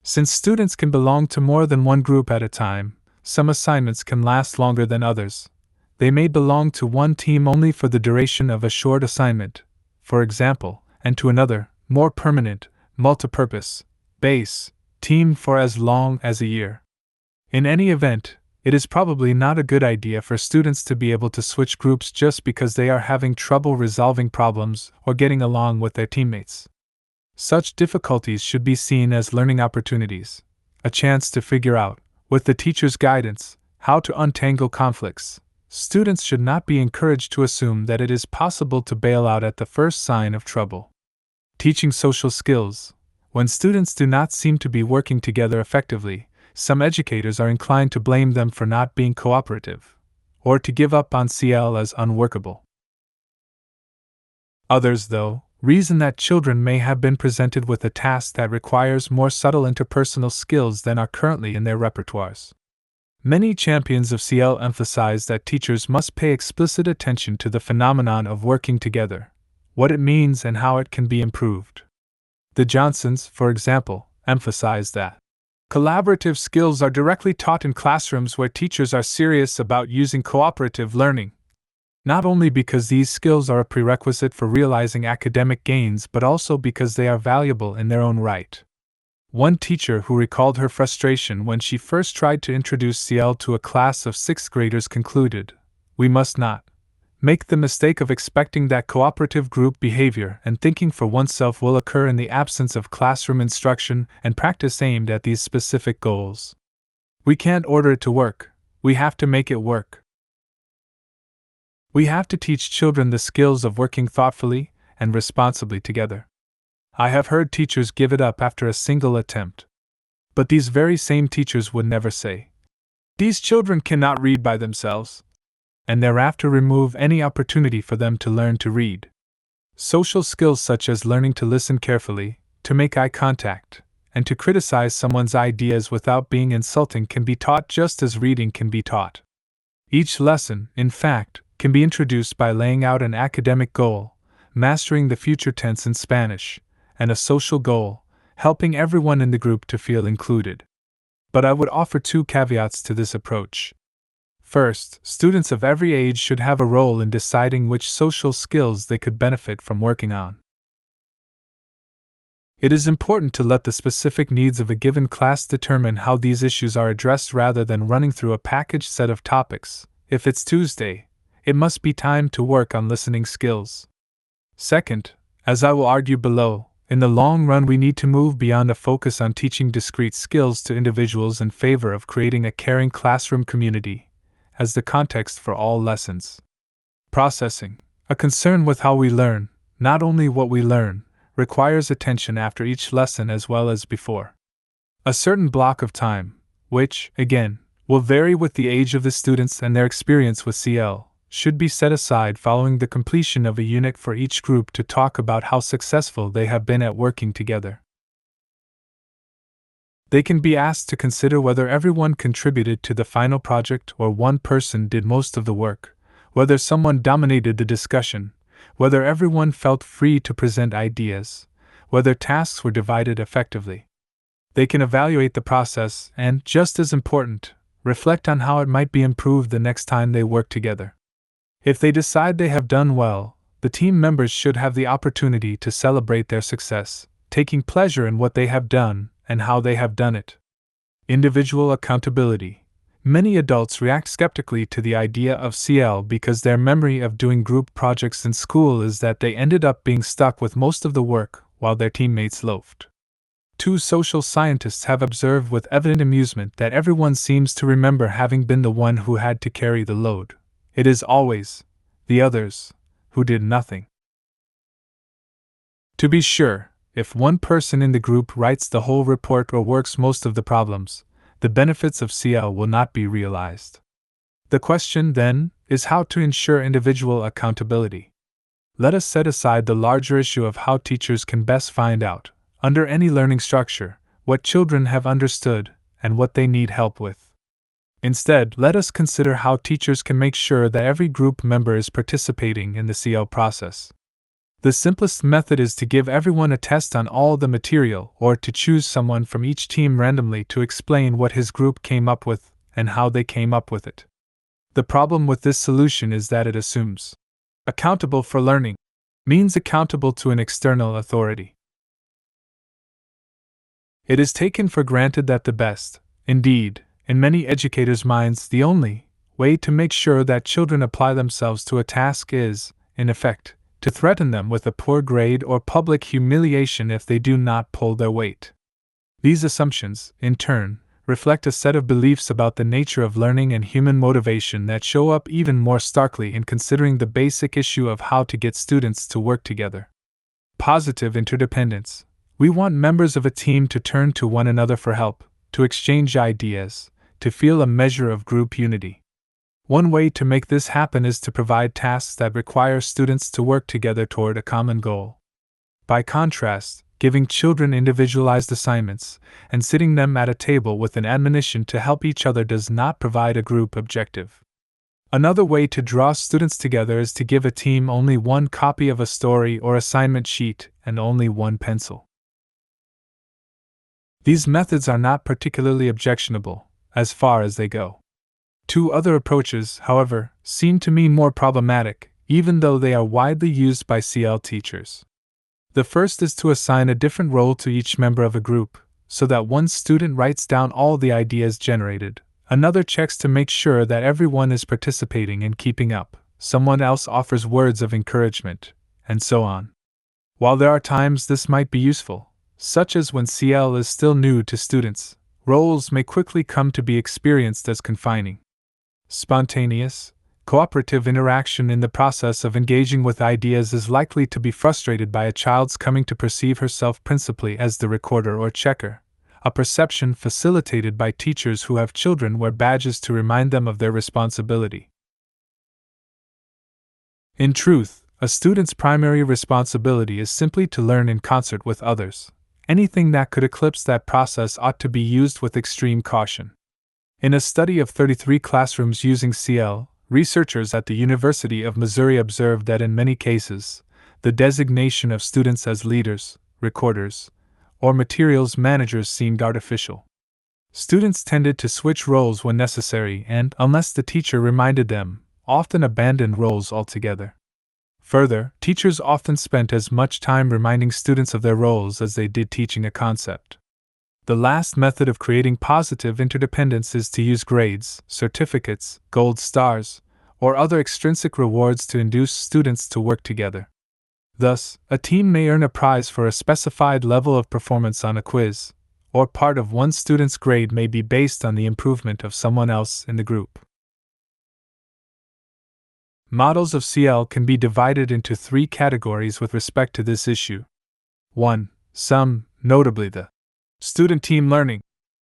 Since students can belong to more than one group at a time, some assignments can last longer than others. They may belong to one team only for the duration of a short assignment, for example, and to another, more permanent, multipurpose, base, team for as long as a year. In any event, it is probably not a good idea for students to be able to switch groups just because they are having trouble resolving problems or getting along with their teammates. Such difficulties should be seen as learning opportunities, a chance to figure out, with the teacher's guidance, how to untangle conflicts. Students should not be encouraged to assume that it is possible to bail out at the first sign of trouble. Teaching social skills. When students do not seem to be working together effectively, some educators are inclined to blame them for not being cooperative, or to give up on CL as unworkable. Others, though, reason that children may have been presented with a task that requires more subtle interpersonal skills than are currently in their repertoires. Many champions of CL emphasize that teachers must pay explicit attention to the phenomenon of working together, what it means and how it can be improved. The Johnsons, for example, emphasize that collaborative skills are directly taught in classrooms where teachers are serious about using cooperative learning, not only because these skills are a prerequisite for realizing academic gains but also because they are valuable in their own right. One teacher who recalled her frustration when she first tried to introduce CL to a class of 6th graders concluded, "We must not make the mistake of expecting that cooperative group behavior and thinking for oneself will occur in the absence of classroom instruction and practice aimed at these specific goals. We can't order it to work, we have to make it work." We have to teach children the skills of working thoughtfully and responsibly together. I have heard teachers give it up after a single attempt. But these very same teachers would never say, "These children cannot read by themselves," and thereafter remove any opportunity for them to learn to read. Social skills such as learning to listen carefully, to make eye contact, and to criticize someone's ideas without being insulting can be taught just as reading can be taught. Each lesson, in fact, can be introduced by laying out an academic goal, mastering the future tense in Spanish, and a social goal, helping everyone in the group to feel included. But I would offer 2 caveats to this approach. First, students of every age should have a role in deciding which social skills they could benefit from working on. It is important to let the specific needs of a given class determine how these issues are addressed rather than running through a packaged set of topics. If it's Tuesday, it must be time to work on listening skills. Second, as I will argue below, in the long run we need to move beyond a focus on teaching discrete skills to individuals in favor of creating a caring classroom community as the context for all lessons. Processing, a concern with how we learn, not only what we learn, requires attention after each lesson as well as before. A certain block of time, which, again, will vary with the age of the students and their experience with CL, should be set aside following the completion of a unit for each group to talk about how successful they have been at working together. They can be asked to consider whether everyone contributed to the final project or one person did most of the work, whether someone dominated the discussion, whether everyone felt free to present ideas, whether tasks were divided effectively. They can evaluate the process and, just as important, reflect on how it might be improved the next time they work together. If they decide they have done well, the team members should have the opportunity to celebrate their success, taking pleasure in what they have done and how they have done it. Individual accountability. Many adults react skeptically to the idea of CL because their memory of doing group projects in school is that they ended up being stuck with most of the work while their teammates loafed. Two social scientists have observed with evident amusement that everyone seems to remember having been the one who had to carry the load. It is always the others who did nothing. To be sure, if one person in the group writes the whole report or works most of the problems, the benefits of CL will not be realized. The question, then, is how to ensure individual accountability. Let us set aside the larger issue of how teachers can best find out, under any learning structure, what children have understood and what they need help with. Instead, let us consider how teachers can make sure that every group member is participating in the CL process. The simplest method is to give everyone a test on all the material or to choose someone from each team randomly to explain what his group came up with and how they came up with it. The problem with this solution is that it assumes accountable for learning means accountable to an external authority. It is taken for granted that the best, indeed, in many educators' minds, the only way to make sure that children apply themselves to a task is, in effect, to threaten them with a poor grade or public humiliation if they do not pull their weight. These assumptions, in turn, reflect a set of beliefs about the nature of learning and human motivation that show up even more starkly in considering the basic issue of how to get students to work together. Positive interdependence. We want members of a team to turn to one another for help, to exchange ideas, to feel a measure of group unity. One way to make this happen is to provide tasks that require students to work together toward a common goal. By contrast, giving children individualized assignments and sitting them at a table with an admonition to help each other does not provide a group objective. Another way to draw students together is to give a team only one copy of a story or assignment sheet and only one pencil. These methods are not particularly objectionable, as far as they go. Two other approaches, however, seem to me more problematic, even though they are widely used by CL teachers. The first is to assign a different role to each member of a group, so that one student writes down all the ideas generated, another checks to make sure that everyone is participating and keeping up, someone else offers words of encouragement, and so on. While there are times this might be useful, such as when CL is still new to students, roles may quickly come to be experienced as confining. Spontaneous, cooperative interaction in the process of engaging with ideas is likely to be frustrated by a child's coming to perceive herself principally as the recorder or checker, a perception facilitated by teachers who have children wear badges to remind them of their responsibility. In truth, a student's primary responsibility is simply to learn in concert with others. Anything that could eclipse that process ought to be used with extreme caution. In a study of 33 classrooms using CL, researchers at the University of Missouri observed that in many cases, the designation of students as leaders, recorders, or materials managers seemed artificial. Students tended to switch roles when necessary and, unless the teacher reminded them, often abandoned roles altogether. Further, teachers often spent as much time reminding students of their roles as they did teaching a concept. The last method of creating positive interdependence is to use grades, certificates, gold stars, or other extrinsic rewards to induce students to work together. Thus, a team may earn a prize for a specified level of performance on a quiz, or part of one student's grade may be based on the improvement of someone else in the group. Models of CL can be divided into three categories with respect to this issue. 1. Some, notably the student team learning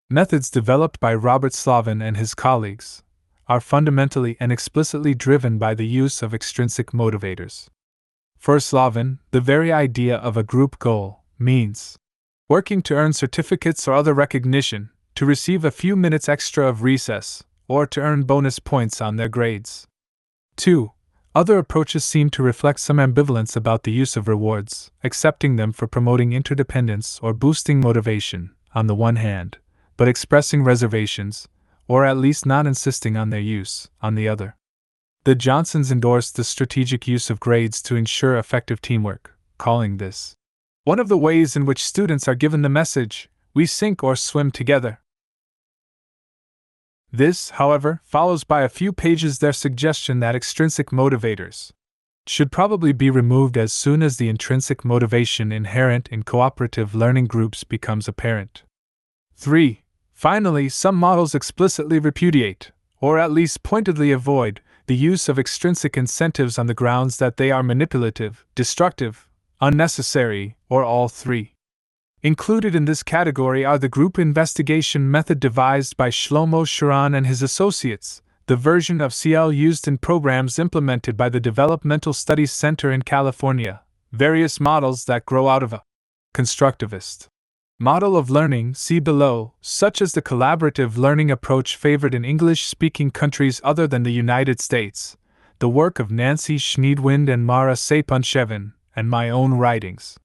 methods developed by Robert Slavin and his colleagues, are fundamentally and explicitly driven by the use of extrinsic motivators. For Slavin, the very idea of a group goal means working to earn certificates or other recognition, to receive a few minutes extra of recess, or to earn bonus points on their grades. 2. Other approaches seem to reflect some ambivalence about the use of rewards, accepting them for promoting interdependence or boosting motivation, on the one hand, but expressing reservations, or at least not insisting on their use, on the other. The Johnsons endorsed the strategic use of grades to ensure effective teamwork, calling this one of the ways in which students are given the message, "We sink or swim together." This, however, follows by a few pages their suggestion that extrinsic motivators should probably be removed as soon as the intrinsic motivation inherent in cooperative learning groups becomes apparent. 3. Finally, some models explicitly repudiate, or at least pointedly avoid, the use of extrinsic incentives on the grounds that they are manipulative, destructive, unnecessary, or all three. Included in this category are the group investigation method devised by Shlomo Sharon and his associates, the version of CL used in programs implemented by the Developmental Studies Center in California, various models that grow out of a constructivist model of learning, see below, such as the collaborative learning approach favored in English-speaking countries other than the United States, the work of Nancy Schneidwind and Mara Sapunchevin, and my own writings.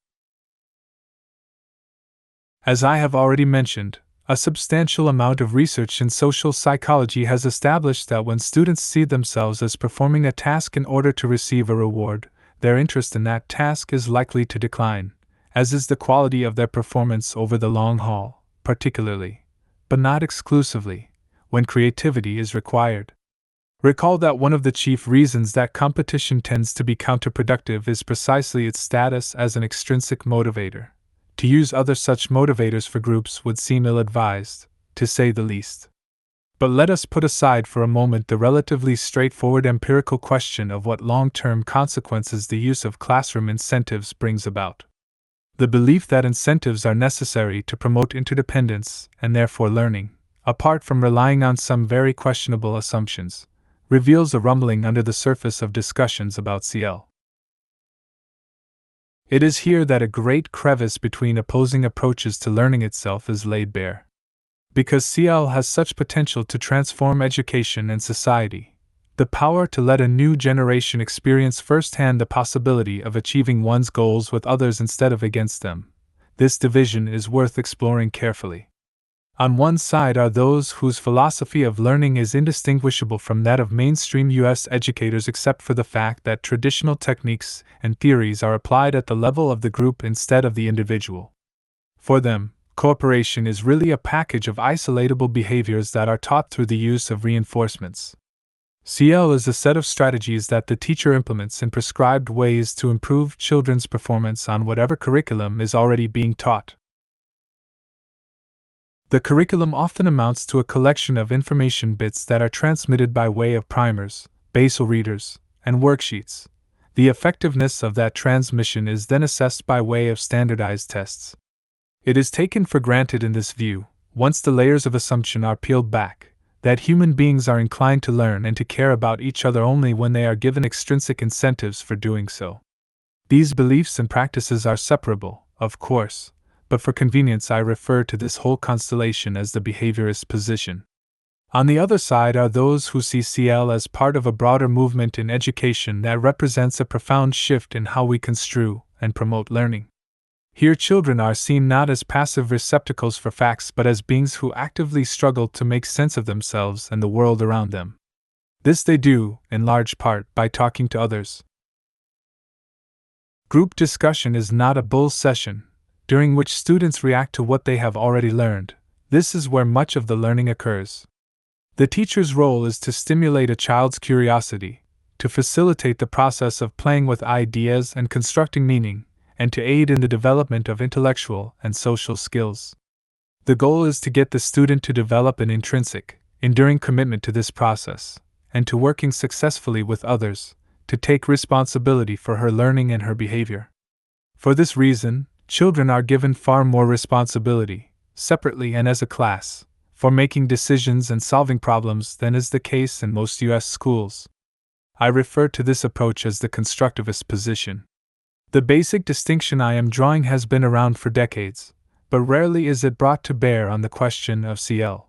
As I have already mentioned, a substantial amount of research in social psychology has established that when students see themselves as performing a task in order to receive a reward, their interest in that task is likely to decline, as is the quality of their performance over the long haul, particularly, but not exclusively, when creativity is required. Recall that one of the chief reasons that competition tends to be counterproductive is precisely its status as an extrinsic motivator. To use other such motivators for groups would seem ill-advised, to say the least. But let us put aside for a moment the relatively straightforward empirical question of what long-term consequences the use of classroom incentives brings about. The belief that incentives are necessary to promote interdependence, and therefore learning, apart from relying on some very questionable assumptions, reveals a rumbling under the surface of discussions about CL. It is here that a great crevice between opposing approaches to learning itself is laid bare. Because CL has such potential to transform education and society, the power to let a new generation experience firsthand the possibility of achieving one's goals with others instead of against them, this division is worth exploring carefully. On one side are those whose philosophy of learning is indistinguishable from that of mainstream U.S. educators except for the fact that traditional techniques and theories are applied at the level of the group instead of the individual. For them, cooperation is really a package of isolatable behaviors that are taught through the use of reinforcements. CL is a set of strategies that the teacher implements in prescribed ways to improve children's performance on whatever curriculum is already being taught. The curriculum often amounts to a collection of information bits that are transmitted by way of primers, basal readers, and worksheets. The effectiveness of that transmission is then assessed by way of standardized tests. It is taken for granted in this view, once the layers of assumption are peeled back, that human beings are inclined to learn and to care about each other only when they are given extrinsic incentives for doing so. These beliefs and practices are separable, of course, but for convenience I refer to this whole constellation as the behaviorist position. On the other side are those who see CL as part of a broader movement in education that represents a profound shift in how we construe and promote learning. Here children are seen not as passive receptacles for facts but as beings who actively struggle to make sense of themselves and the world around them. This they do, in large part, by talking to others. Group discussion is not a bull session, during which students react to what they have already learned. This is where much of the learning occurs. The teacher's role is to stimulate a child's curiosity, to facilitate the process of playing with ideas and constructing meaning, and to aid in the development of intellectual and social skills. The goal is to get the student to develop an intrinsic, enduring commitment to this process, and to working successfully with others, to take responsibility for her learning and her behavior. For this reason, children are given far more responsibility, separately and as a class, for making decisions and solving problems than is the case in most U.S. schools. I refer to this approach as the constructivist position. The basic distinction I am drawing has been around for decades, but rarely is it brought to bear on the question of CL.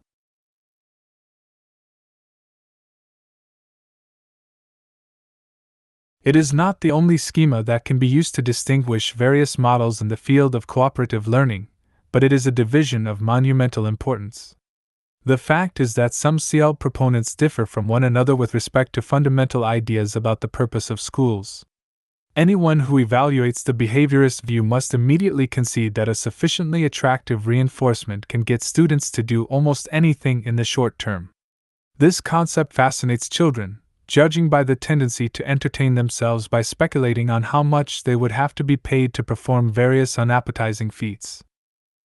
It is not the only schema that can be used to distinguish various models in the field of cooperative learning, but it is a division of monumental importance. The fact is that some CL proponents differ from one another with respect to fundamental ideas about the purpose of schools. Anyone who evaluates the behaviorist view must immediately concede that a sufficiently attractive reinforcement can get students to do almost anything in the short term. This concept fascinates children, judging by the tendency to entertain themselves by speculating on how much they would have to be paid to perform various unappetizing feats.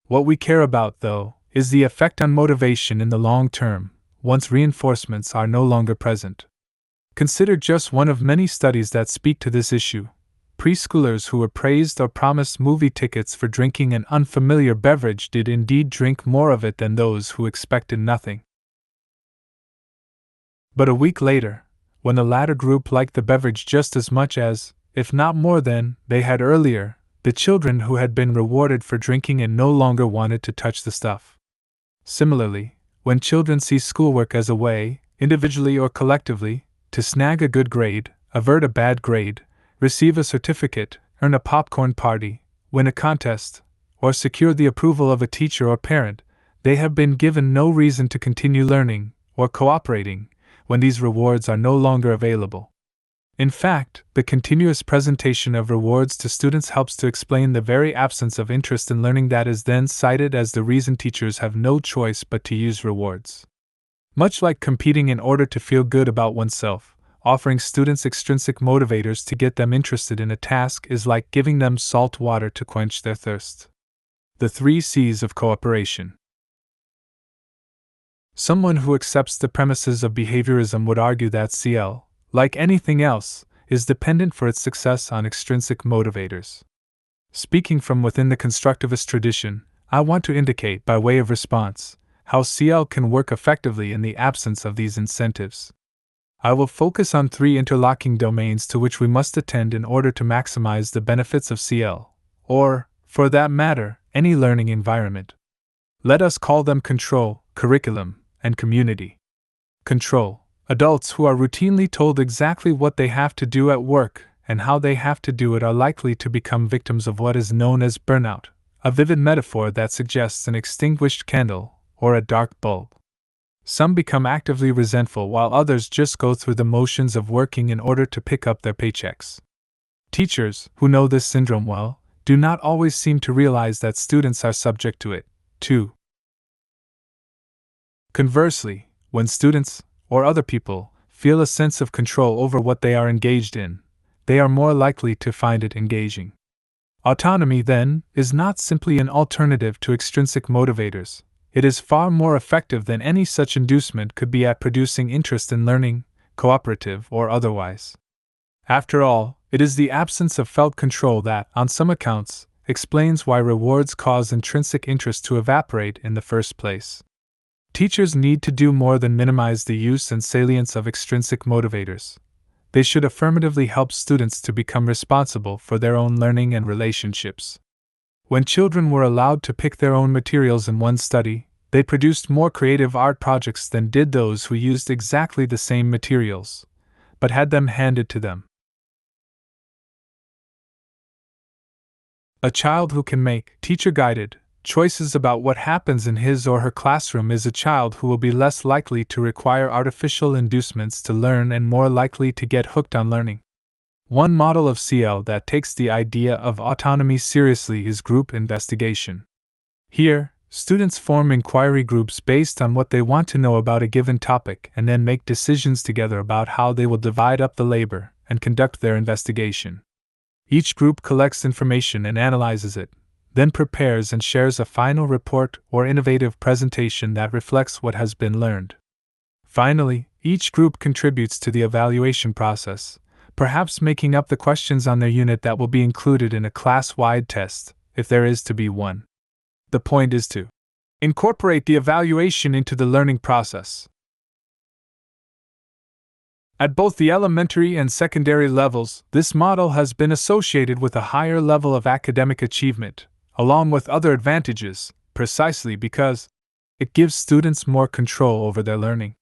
What we care about, though, is the effect on motivation in the long term, once reinforcements are no longer present. Consider just one of many studies that speak to this issue. Preschoolers who were praised or promised movie tickets for drinking an unfamiliar beverage did indeed drink more of it than those who expected nothing. But a week later, when the latter group liked the beverage just as much as, if not more than, they had earlier, the children who had been rewarded for drinking it no longer wanted to touch the stuff. Similarly, when children see schoolwork as a way, individually or collectively, to snag a good grade, avert a bad grade, receive a certificate, earn a popcorn party, win a contest, or secure the approval of a teacher or parent, they have been given no reason to continue learning or cooperating when these rewards are no longer available. In fact, the continuous presentation of rewards to students helps to explain the very absence of interest in learning that is then cited as the reason teachers have no choice but to use rewards. Much like competing in order to feel good about oneself, offering students extrinsic motivators to get them interested in a task is like giving them salt water to quench their thirst. The 3 C's of cooperation. Someone who accepts the premises of behaviorism would argue that CL, like anything else, is dependent for its success on extrinsic motivators. Speaking from within the constructivist tradition, I want to indicate, by way of response, how CL can work effectively in the absence of these incentives. I will focus on 3 interlocking domains to which we must attend in order to maximize the benefits of CL, or, for that matter, any learning environment. Let us call them control, curriculum, and community. Control: adults who are routinely told exactly what they have to do at work and how they have to do it are likely to become victims of what is known as burnout, a vivid metaphor that suggests an extinguished candle or a dark bulb. Some become actively resentful while others just go through the motions of working in order to pick up their paychecks. Teachers, who know this syndrome well, do not always seem to realize that students are subject to it, too. Conversely, when students, or other people, feel a sense of control over what they are engaged in, they are more likely to find it engaging. Autonomy, then, is not simply an alternative to extrinsic motivators. It is far more effective than any such inducement could be at producing interest in learning, cooperative or otherwise. After all, it is the absence of felt control that, on some accounts, explains why rewards cause intrinsic interest to evaporate in the first place. Teachers need to do more than minimize the use and salience of extrinsic motivators. They should affirmatively help students to become responsible for their own learning and relationships. When children were allowed to pick their own materials in one study, they produced more creative art projects than did those who used exactly the same materials, but had them handed to them. A child who can make teacher-guided choices about what happens in his or her classroom is a child who will be less likely to require artificial inducements to learn and more likely to get hooked on learning. One model of CL that takes the idea of autonomy seriously is group investigation. Here, Students form inquiry groups based on what they want to know about a given topic and then make decisions together about how they will divide up the labor and conduct their investigation. Each group collects information and analyzes it, then prepares and shares a final report or innovative presentation that reflects what has been learned. Finally, each group contributes to the evaluation process, perhaps making up the questions on their unit that will be included in a class-wide test, if there is to be one. The point is to incorporate the evaluation into the learning process. At both the elementary and secondary levels, this model has been associated with a higher level of academic achievement, along with other advantages, precisely because it gives students more control over their learning.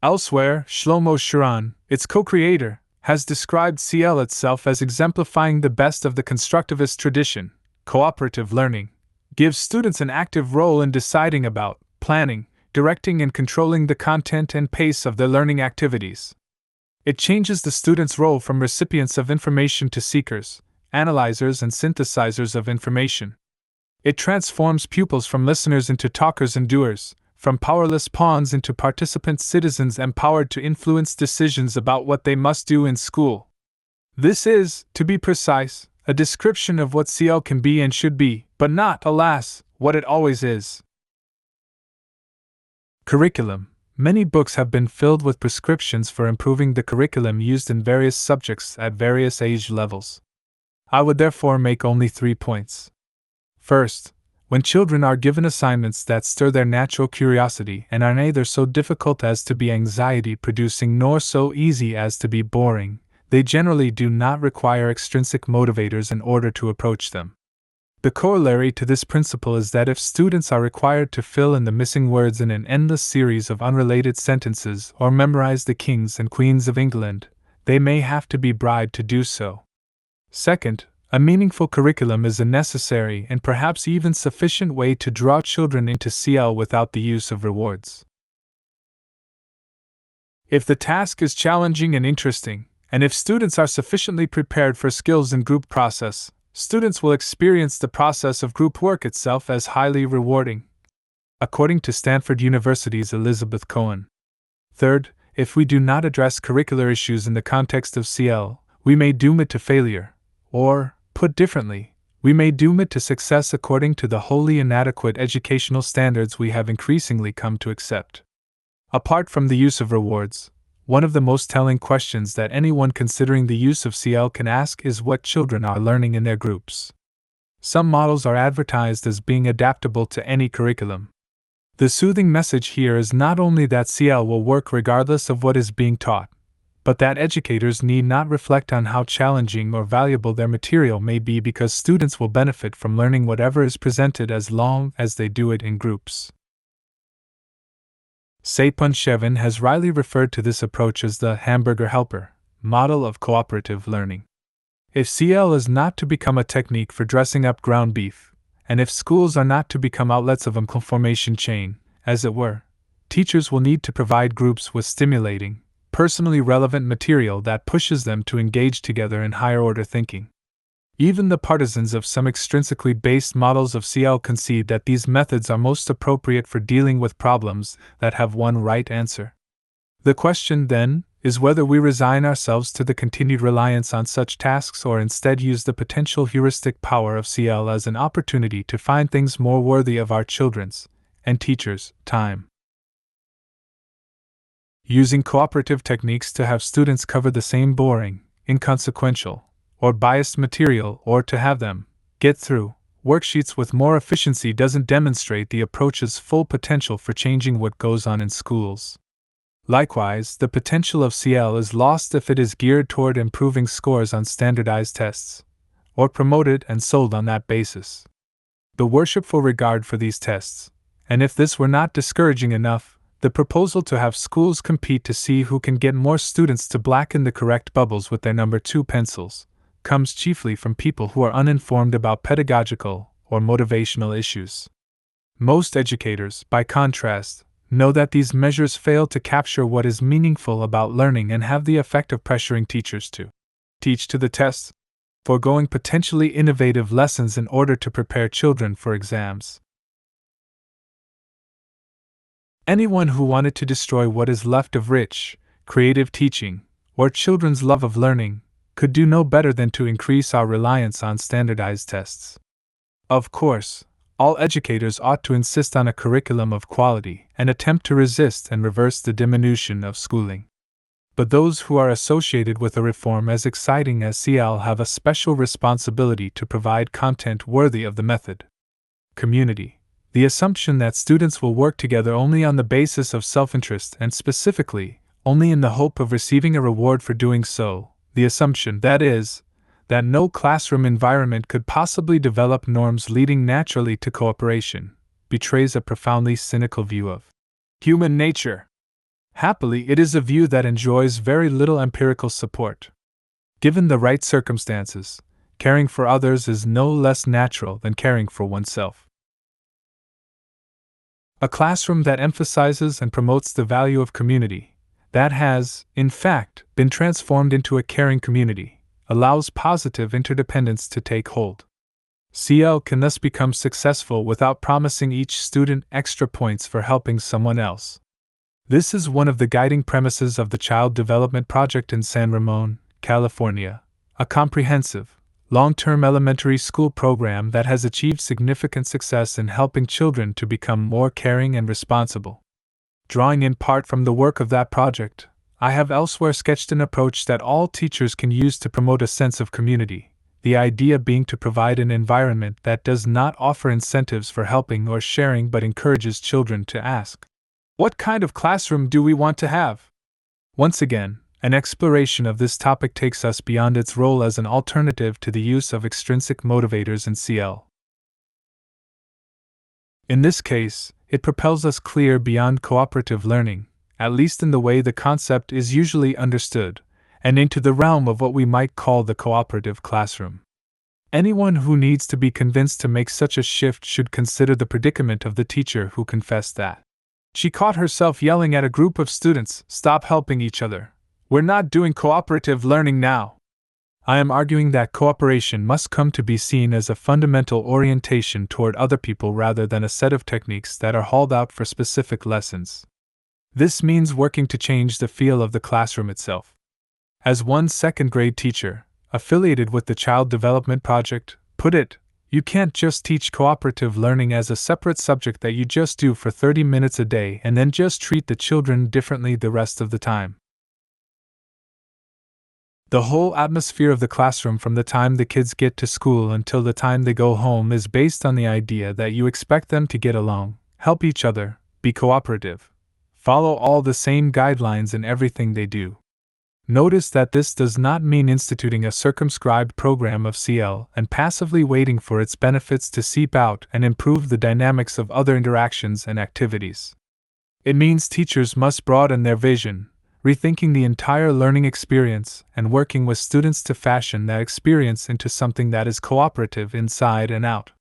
Elsewhere, Shlomo Sharon, its co-creator, has described CL itself as exemplifying the best of the constructivist tradition. Cooperative learning gives students an active role in deciding about, planning, directing, and controlling the content and pace of their learning activities. It changes the students' role from recipients of information to seekers, analyzers, and synthesizers of information. It transforms pupils from listeners into talkers and doers, from powerless pawns into participant citizens empowered to influence decisions about what they must do in school. This is, to be precise, a description of what CL can be and should be, but not, alas, what it always is. Curriculum. Many books have been filled with prescriptions for improving the curriculum used in various subjects at various age levels. I would therefore make only 3 points. First, when children are given assignments that stir their natural curiosity and are neither so difficult as to be anxiety-producing nor so easy as to be boring, they generally do not require extrinsic motivators in order to approach them. The corollary to this principle is that if students are required to fill in the missing words in an endless series of unrelated sentences or memorize the kings and queens of England, they may have to be bribed to do so. Second, a meaningful curriculum is a necessary and perhaps even sufficient way to draw children into CL without the use of rewards. If the task is challenging and interesting, and if students are sufficiently prepared for skills in group process, students will experience the process of group work itself as highly rewarding, according to Stanford University's Elizabeth Cohen. Third, if we do not address curricular issues in the context of CL, we may doom it to failure, or, put differently, we may doom it to success according to the wholly inadequate educational standards we have increasingly come to accept. Apart from the use of rewards, one of the most telling questions that anyone considering the use of CL can ask is what children are learning in their groups. Some models are advertised as being adaptable to any curriculum. The soothing message here is not only that CL will work regardless of what is being taught, but that educators need not reflect on how challenging or valuable their material may be because students will benefit from learning whatever is presented as long as they do it in groups. Sapun Shevin has rightly referred to this approach as the hamburger helper model of cooperative learning. If CL is not to become a technique for dressing up ground beef, and if schools are not to become outlets of a conformation chain, as it were, teachers will need to provide groups with stimulating, personally relevant material that pushes them to engage together in higher-order thinking. Even the partisans of some extrinsically based models of CL concede that these methods are most appropriate for dealing with problems that have one right answer. The question, then, is whether we resign ourselves to the continued reliance on such tasks or instead use the potential heuristic power of CL as an opportunity to find things more worthy of our children's and teachers' time. Using cooperative techniques to have students cover the same boring, inconsequential, or biased material or to have them get through worksheets with more efficiency doesn't demonstrate the approach's full potential for changing what goes on in schools. Likewise, the potential of CL is lost if it is geared toward improving scores on standardized tests, or promoted and sold on that basis. The worshipful regard for these tests, and if this were not discouraging enough, the proposal to have schools compete to see who can get more students to blacken the correct bubbles with their number 2 pencils, comes chiefly from people who are uninformed about pedagogical or motivational issues. Most educators, by contrast, know that these measures fail to capture what is meaningful about learning and have the effect of pressuring teachers to teach to the test, foregoing potentially innovative lessons in order to prepare children for exams. Anyone who wanted to destroy what is left of rich, creative teaching, or children's love of learning, could do no better than to increase our reliance on standardized tests. Of course, all educators ought to insist on a curriculum of quality and attempt to resist and reverse the diminution of schooling. But those who are associated with a reform as exciting as CL have a special responsibility to provide content worthy of the method. Community. The assumption that students will work together only on the basis of self-interest and specifically, only in the hope of receiving a reward for doing so, the assumption, that is, that no classroom environment could possibly develop norms leading naturally to cooperation, betrays a profoundly cynical view of human nature. Happily, it is a view that enjoys very little empirical support. Given the right circumstances, caring for others is no less natural than caring for oneself. A classroom that emphasizes and promotes the value of community, that has, in fact, been transformed into a caring community, allows positive interdependence to take hold. CL can thus become successful without promising each student extra points for helping someone else. This is one of the guiding premises of the Child Development Project in San Ramon, California, a comprehensive, long-term elementary school program that has achieved significant success in helping children to become more caring and responsible. Drawing in part from the work of that project, I have elsewhere sketched an approach that all teachers can use to promote a sense of community, the idea being to provide an environment that does not offer incentives for helping or sharing but encourages children to ask, "What kind of classroom do we want to have?" Once again, an exploration of this topic takes us beyond its role as an alternative to the use of extrinsic motivators in CL. In this case, it propels us clear beyond cooperative learning, at least in the way the concept is usually understood, and into the realm of what we might call the cooperative classroom. Anyone who needs to be convinced to make such a shift should consider the predicament of the teacher who confessed that she caught herself yelling at a group of students, "Stop helping each other. We're not doing cooperative learning now." I am arguing that cooperation must come to be seen as a fundamental orientation toward other people rather than a set of techniques that are hauled out for specific lessons. This means working to change the feel of the classroom itself. As one second-grade teacher, affiliated with the Child Development Project, put it, "You can't just teach cooperative learning as a separate subject that you just do for 30 minutes a day and then just treat the children differently the rest of the time." The whole atmosphere of the classroom from the time the kids get to school until the time they go home is based on the idea that you expect them to get along, help each other, be cooperative, follow all the same guidelines in everything they do. Notice that this does not mean instituting a circumscribed program of CL and passively waiting for its benefits to seep out and improve the dynamics of other interactions and activities. It means teachers must broaden their vision, rethinking the entire learning experience and working with students to fashion that experience into something that is cooperative inside and out.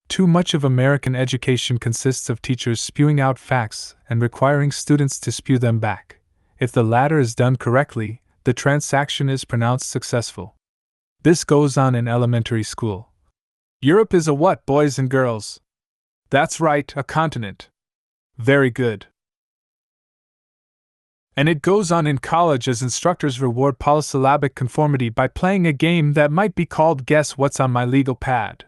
Too much of American education consists of teachers spewing out facts and requiring students to spew them back. If the latter is done correctly, the transaction is pronounced successful. This goes on in elementary school. Europe is a what, boys and girls? That's right, a continent. Very good. And it goes on in college as instructors reward polysyllabic conformity by playing a game that might be called Guess What's on My Legal Pad.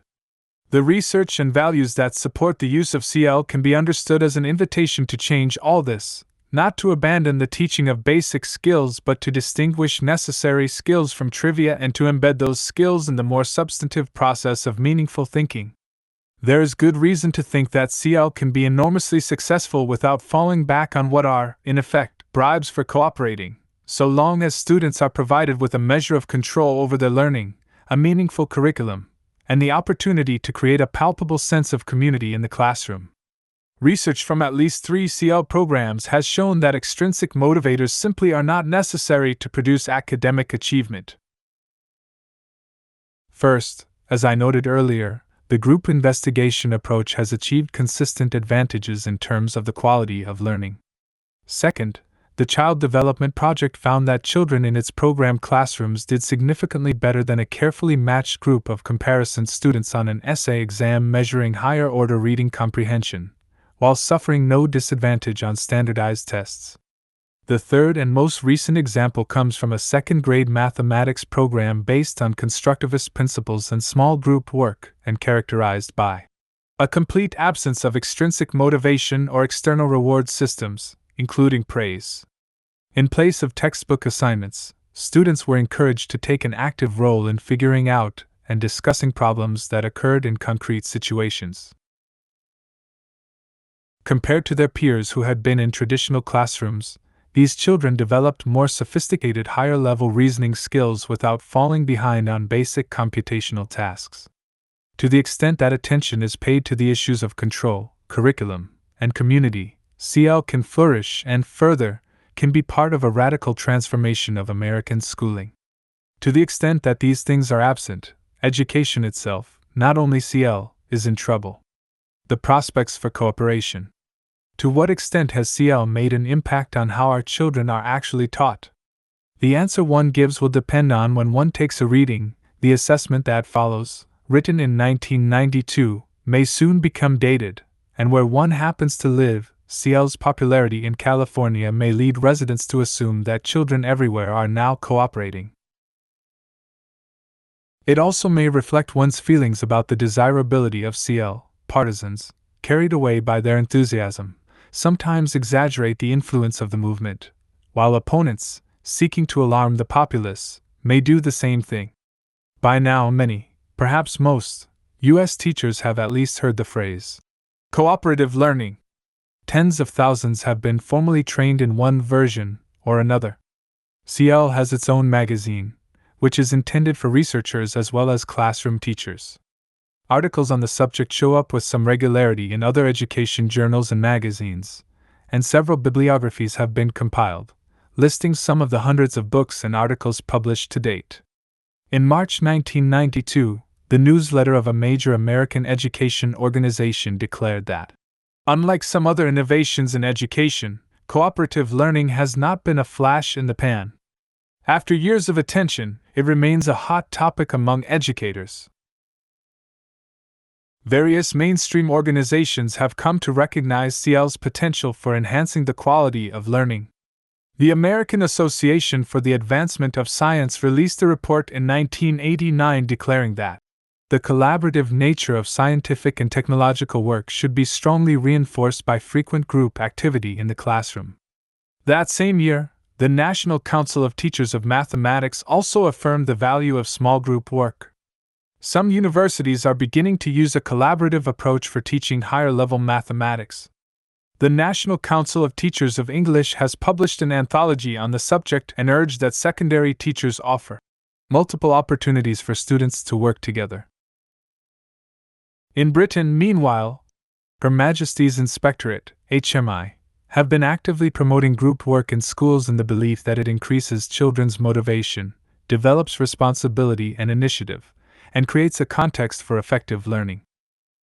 The research and values that support the use of CL can be understood as an invitation to change all this, not to abandon the teaching of basic skills but to distinguish necessary skills from trivia and to embed those skills in the more substantive process of meaningful thinking. There is good reason to think that CL can be enormously successful without falling back on what are, in effect, bribes for cooperating, so long as students are provided with a measure of control over their learning, a meaningful curriculum, and the opportunity to create a palpable sense of community in the classroom. Research from at least 3 CL programs has shown that extrinsic motivators simply are not necessary to produce academic achievement. First, as I noted earlier, the group investigation approach has achieved consistent advantages in terms of the quality of learning. Second, the Child Development Project found that children in its program classrooms did significantly better than a carefully matched group of comparison students on an essay exam measuring higher-order reading comprehension, while suffering no disadvantage on standardized tests. The third and most recent example comes from a second-grade mathematics program based on constructivist principles and small group work and characterized by a complete absence of extrinsic motivation or external reward systems, including praise. In place of textbook assignments, students were encouraged to take an active role in figuring out and discussing problems that occurred in concrete situations. Compared to their peers who had been in traditional classrooms, these children developed more sophisticated higher-level reasoning skills without falling behind on basic computational tasks. To the extent that attention is paid to the issues of control, curriculum, and community, CL can flourish and, further, can be part of a radical transformation of American schooling. To the extent that these things are absent, education itself, not only CL, is in trouble. The prospects for cooperation. To what extent has CL made an impact on how our children are actually taught? The answer one gives will depend on when one takes a reading. The assessment that follows, written in 1992, may soon become dated, and where one happens to live, CL's popularity in California may lead residents to assume that children everywhere are now cooperating. It also may reflect one's feelings about the desirability of CL. Partisans, carried away by their enthusiasm, sometimes exaggerate the influence of the movement, while opponents, seeking to alarm the populace, may do the same thing. By now many, perhaps most, U.S. teachers have at least heard the phrase, cooperative learning. Tens of thousands have been formally trained in one version or another. CL has its own magazine, which is intended for researchers as well as classroom teachers. Articles on the subject show up with some regularity in other education journals and magazines, and several bibliographies have been compiled, listing some of the hundreds of books and articles published to date. In March 1992, the newsletter of a major American education organization declared that, unlike some other innovations in education, cooperative learning has not been a flash in the pan. After years of attention, it remains a hot topic among educators. Various mainstream organizations have come to recognize CL's potential for enhancing the quality of learning. The American Association for the Advancement of Science released a report in 1989 declaring that the collaborative nature of scientific and technological work should be strongly reinforced by frequent group activity in the classroom. That same year, the National Council of Teachers of Mathematics also affirmed the value of small group work. Some universities are beginning to use a collaborative approach for teaching higher-level mathematics. The National Council of Teachers of English has published an anthology on the subject and urged that secondary teachers offer multiple opportunities for students to work together. In Britain, meanwhile, Her Majesty's Inspectorate, HMI, have been actively promoting group work in schools in the belief that it increases children's motivation, develops responsibility and initiative, and creates a context for effective learning.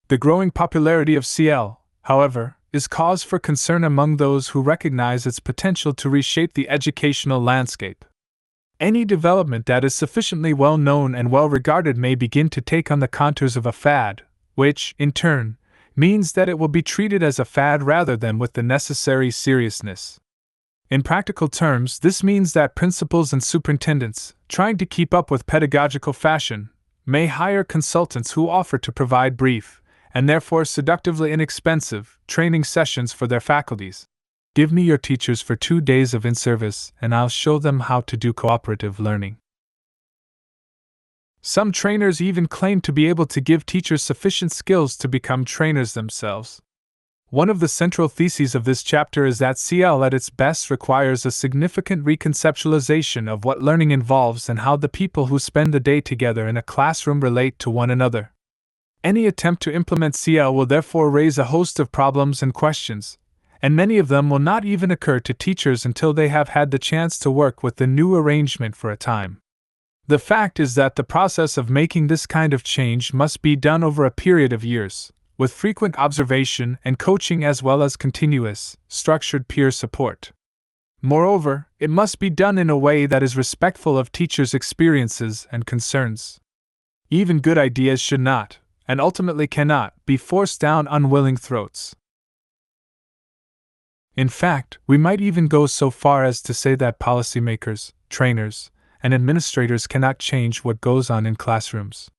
The growing popularity of CL, however, is cause for concern among those who recognize its potential to reshape the educational landscape. Any development that is sufficiently well known and well regarded may begin to take on the contours of a fad, which, in turn, means that it will be treated as a fad rather than with the necessary seriousness. In practical terms, this means that principals and superintendents, trying to keep up with pedagogical fashion, may hire consultants who offer to provide brief, and therefore seductively inexpensive, training sessions for their faculties. Give me your teachers for 2 days of in-service, and I'll show them how to do cooperative learning. Some trainers even claim to be able to give teachers sufficient skills to become trainers themselves. One of the central theses of this chapter is that CL at its best requires a significant reconceptualization of what learning involves and how the people who spend the day together in a classroom relate to one another. Any attempt to implement CL will therefore raise a host of problems and questions, and many of them will not even occur to teachers until they have had the chance to work with the new arrangement for a time. The fact is that the process of making this kind of change must be done over a period of years, with frequent observation and coaching as well as continuous, structured peer support. Moreover, it must be done in a way that is respectful of teachers' experiences and concerns. Even good ideas should not, and ultimately cannot, be forced down unwilling throats. In fact, we might even go so far as to say that policymakers, trainers, and administrators cannot change what goes on in classrooms.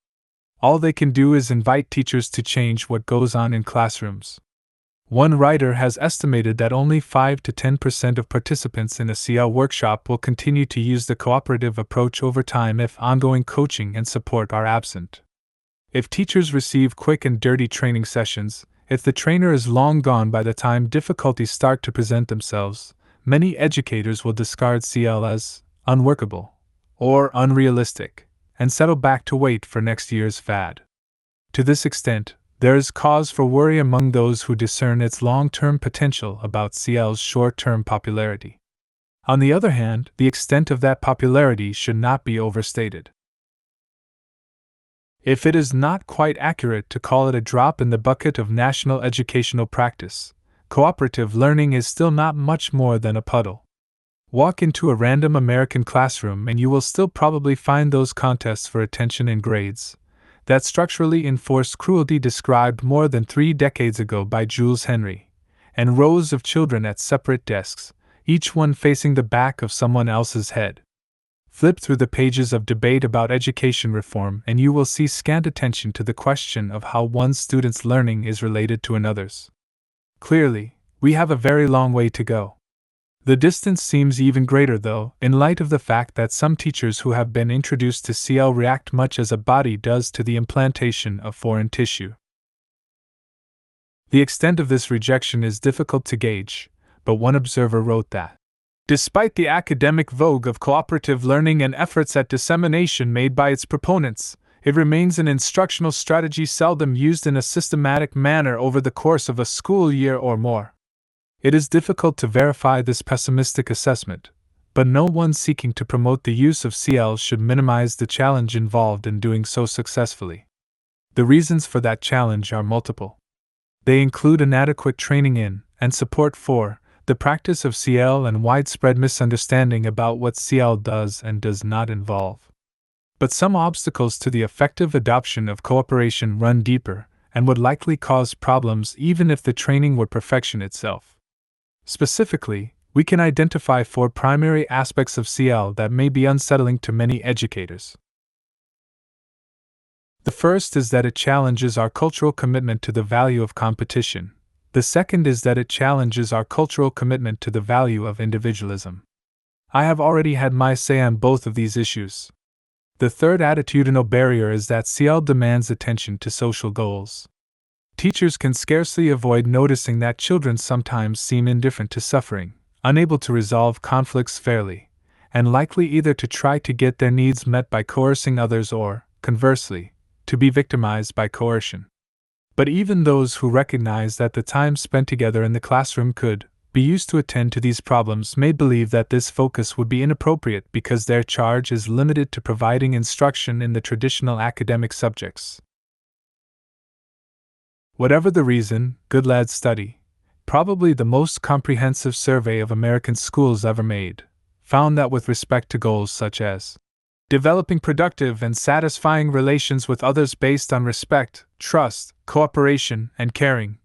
All they can do is invite teachers to change what goes on in classrooms. One writer has estimated that only 5 to 10% of participants in a CL workshop will continue to use the cooperative approach over time if ongoing coaching and support are absent. If teachers receive quick and dirty training sessions, if the trainer is long gone by the time difficulties start to present themselves, many educators will discard CL as unworkable or unrealistic and settle back to wait for next year's fad. To this extent, there is cause for worry among those who discern its long-term potential about CL's short-term popularity. On the other hand, the extent of that popularity should not be overstated. If it is not quite accurate to call it a drop in the bucket of national educational practice, cooperative learning is still not much more than a puddle. Walk into a random American classroom and you will still probably find those contests for attention and grades, that structurally enforced cruelty described more than 3 decades ago by Jules Henry, and rows of children at separate desks, each one facing the back of someone else's head. Flip through the pages of debate about education reform and you will see scant attention to the question of how one student's learning is related to another's. Clearly, we have a very long way to go. The distance seems even greater, though, in light of the fact that some teachers who have been introduced to CL react much as a body does to the implantation of foreign tissue. The extent of this rejection is difficult to gauge, but one observer wrote that, despite the academic vogue of cooperative learning and efforts at dissemination made by its proponents, it remains an instructional strategy seldom used in a systematic manner over the course of a school year or more. It is difficult to verify this pessimistic assessment, but no one seeking to promote the use of CL should minimize the challenge involved in doing so successfully. The reasons for that challenge are multiple. They include inadequate training in, and support for, the practice of CL and widespread misunderstanding about what CL does and does not involve. But some obstacles to the effective adoption of cooperation run deeper, and would likely cause problems even if the training were perfection itself. Specifically, we can identify 4 primary aspects of CL that may be unsettling to many educators. The first is that it challenges our cultural commitment to the value of competition. The second is that it challenges our cultural commitment to the value of individualism. I have already had my say on both of these issues. The third attitudinal barrier is that CL demands attention to social goals. Teachers can scarcely avoid noticing that children sometimes seem indifferent to suffering, unable to resolve conflicts fairly, and likely either to try to get their needs met by coercing others or, conversely, to be victimized by coercion. But even those who recognize that the time spent together in the classroom could be used to attend to these problems may believe that this focus would be inappropriate because their charge is limited to providing instruction in the traditional academic subjects. Whatever the reason, Goodlad's study, probably the most comprehensive survey of American schools ever made, found that with respect to goals such as developing productive and satisfying relations with others based on respect, trust, cooperation, and caring,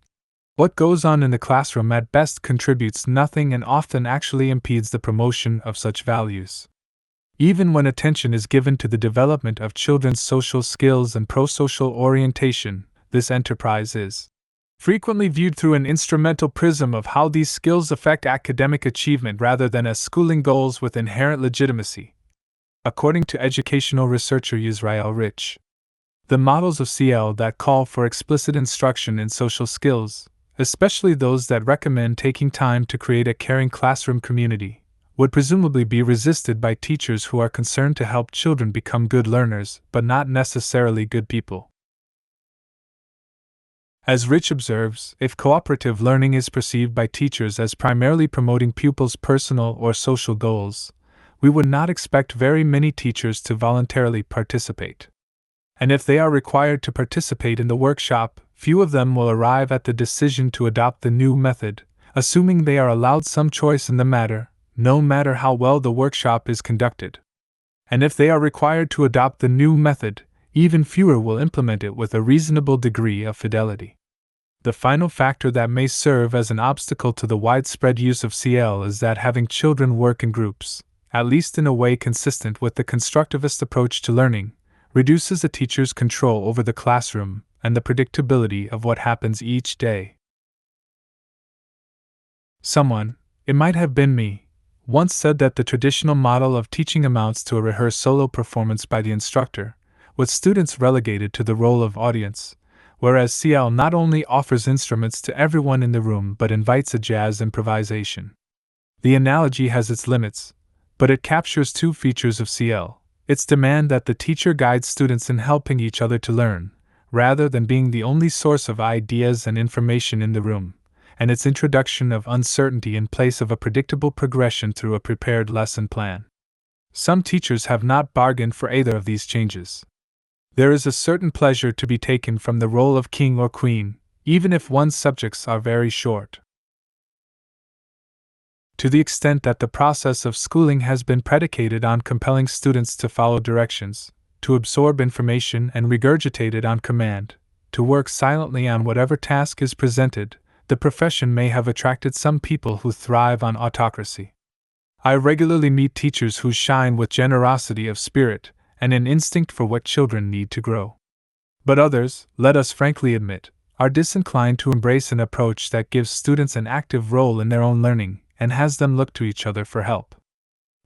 what goes on in the classroom at best contributes nothing and often actually impedes the promotion of such values. Even when attention is given to the development of children's social skills and prosocial orientation, this enterprise is frequently viewed through an instrumental prism of how these skills affect academic achievement rather than as schooling goals with inherent legitimacy. According to educational researcher Yisrael Rich, the models of CL that call for explicit instruction in social skills, especially those that recommend taking time to create a caring classroom community, would presumably be resisted by teachers who are concerned to help children become good learners, but not necessarily good people. As Rich observes, if cooperative learning is perceived by teachers as primarily promoting pupils' personal or social goals, we would not expect very many teachers to voluntarily participate. And if they are required to participate in the workshop, few of them will arrive at the decision to adopt the new method, assuming they are allowed some choice in the matter, no matter how well the workshop is conducted. And if they are required to adopt the new method, even fewer will implement it with a reasonable degree of fidelity. The final factor that may serve as an obstacle to the widespread use of CL is that having children work in groups, at least in a way consistent with the constructivist approach to learning, reduces a teacher's control over the classroom and the predictability of what happens each day. Someone, it might have been me, once said that the traditional model of teaching amounts to a rehearsed solo performance by the instructor, with students relegated to the role of audience, whereas CL not only offers instruments to everyone in the room but invites a jazz improvisation. The analogy has its limits, but it captures two features of CL: its demand that the teacher guides students in helping each other to learn, rather than being the only source of ideas and information in the room, and its introduction of uncertainty in place of a predictable progression through a prepared lesson plan. Some teachers have not bargained for either of these changes. There is a certain pleasure to be taken from the role of king or queen, even if one's subjects are very short. To the extent that the process of schooling has been predicated on compelling students to follow directions, to absorb information and regurgitate it on command, to work silently on whatever task is presented, the profession may have attracted some people who thrive on autocracy. I regularly meet teachers who shine with generosity of spirit and an instinct for what children need to grow. But others, let us frankly admit, are disinclined to embrace an approach that gives students an active role in their own learning and has them look to each other for help.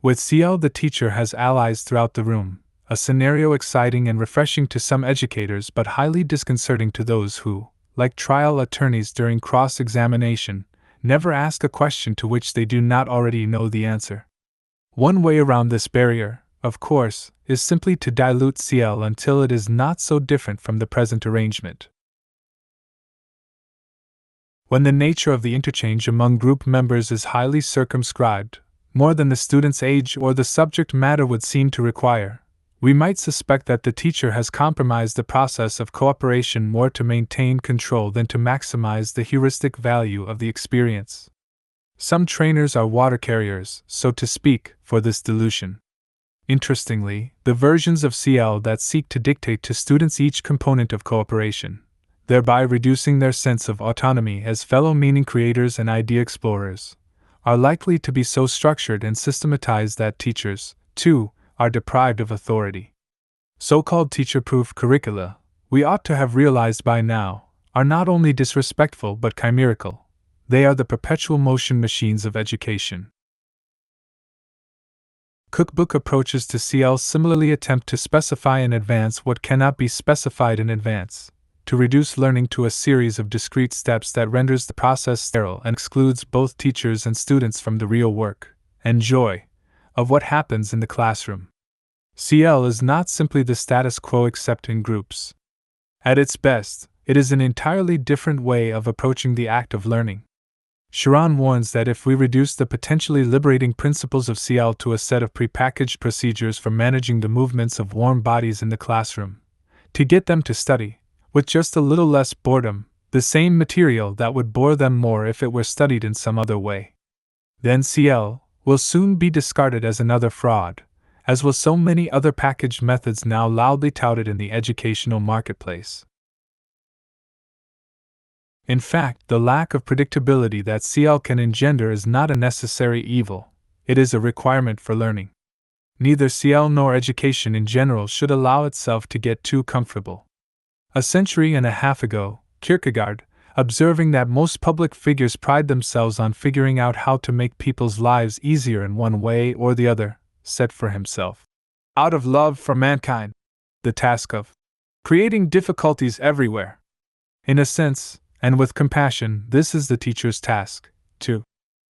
With CL, the teacher has allies throughout the room, a scenario exciting and refreshing to some educators but highly disconcerting to those who, like trial attorneys during cross-examination, never ask a question to which they do not already know the answer. One way around this barrier, of course, is simply to dilute CL until it is not so different from the present arrangement. When the nature of the interchange among group members is highly circumscribed, more than the student's age or the subject matter would seem to require, we might suspect that the teacher has compromised the process of cooperation more to maintain control than to maximize the heuristic value of the experience. Some trainers are water carriers, so to speak, for this dilution. Interestingly, the versions of CL that seek to dictate to students each component of cooperation, thereby reducing their sense of autonomy as fellow meaning creators and idea explorers, are likely to be so structured and systematized that teachers, too, are deprived of authority. So-called teacher-proof curricula, we ought to have realized by now, are not only disrespectful but chimerical. They are the perpetual motion machines of education. Cookbook approaches to CL similarly attempt to specify in advance what cannot be specified in advance, to reduce learning to a series of discrete steps that renders the process sterile and excludes both teachers and students from the real work and joy of what happens in the classroom. CL is not simply the status quo except in groups. At its best, it is an entirely different way of approaching the act of learning. Sharon warns that if we reduce the potentially liberating principles of CL to a set of prepackaged procedures for managing the movements of warm bodies in the classroom, to get them to study, with just a little less boredom, the same material that would bore them more if it were studied in some other way, then CL will soon be discarded as another fraud, as will so many other packaged methods now loudly touted in the educational marketplace. In fact, the lack of predictability that CL can engender is not a necessary evil, it is a requirement for learning. Neither CL nor education in general should allow itself to get too comfortable. A century and a half ago, Kierkegaard, observing that most public figures pride themselves on figuring out how to make people's lives easier in one way or the other, set for himself, out of love for mankind, the task of creating difficulties everywhere. In a sense, and with compassion, this is the teacher's task, to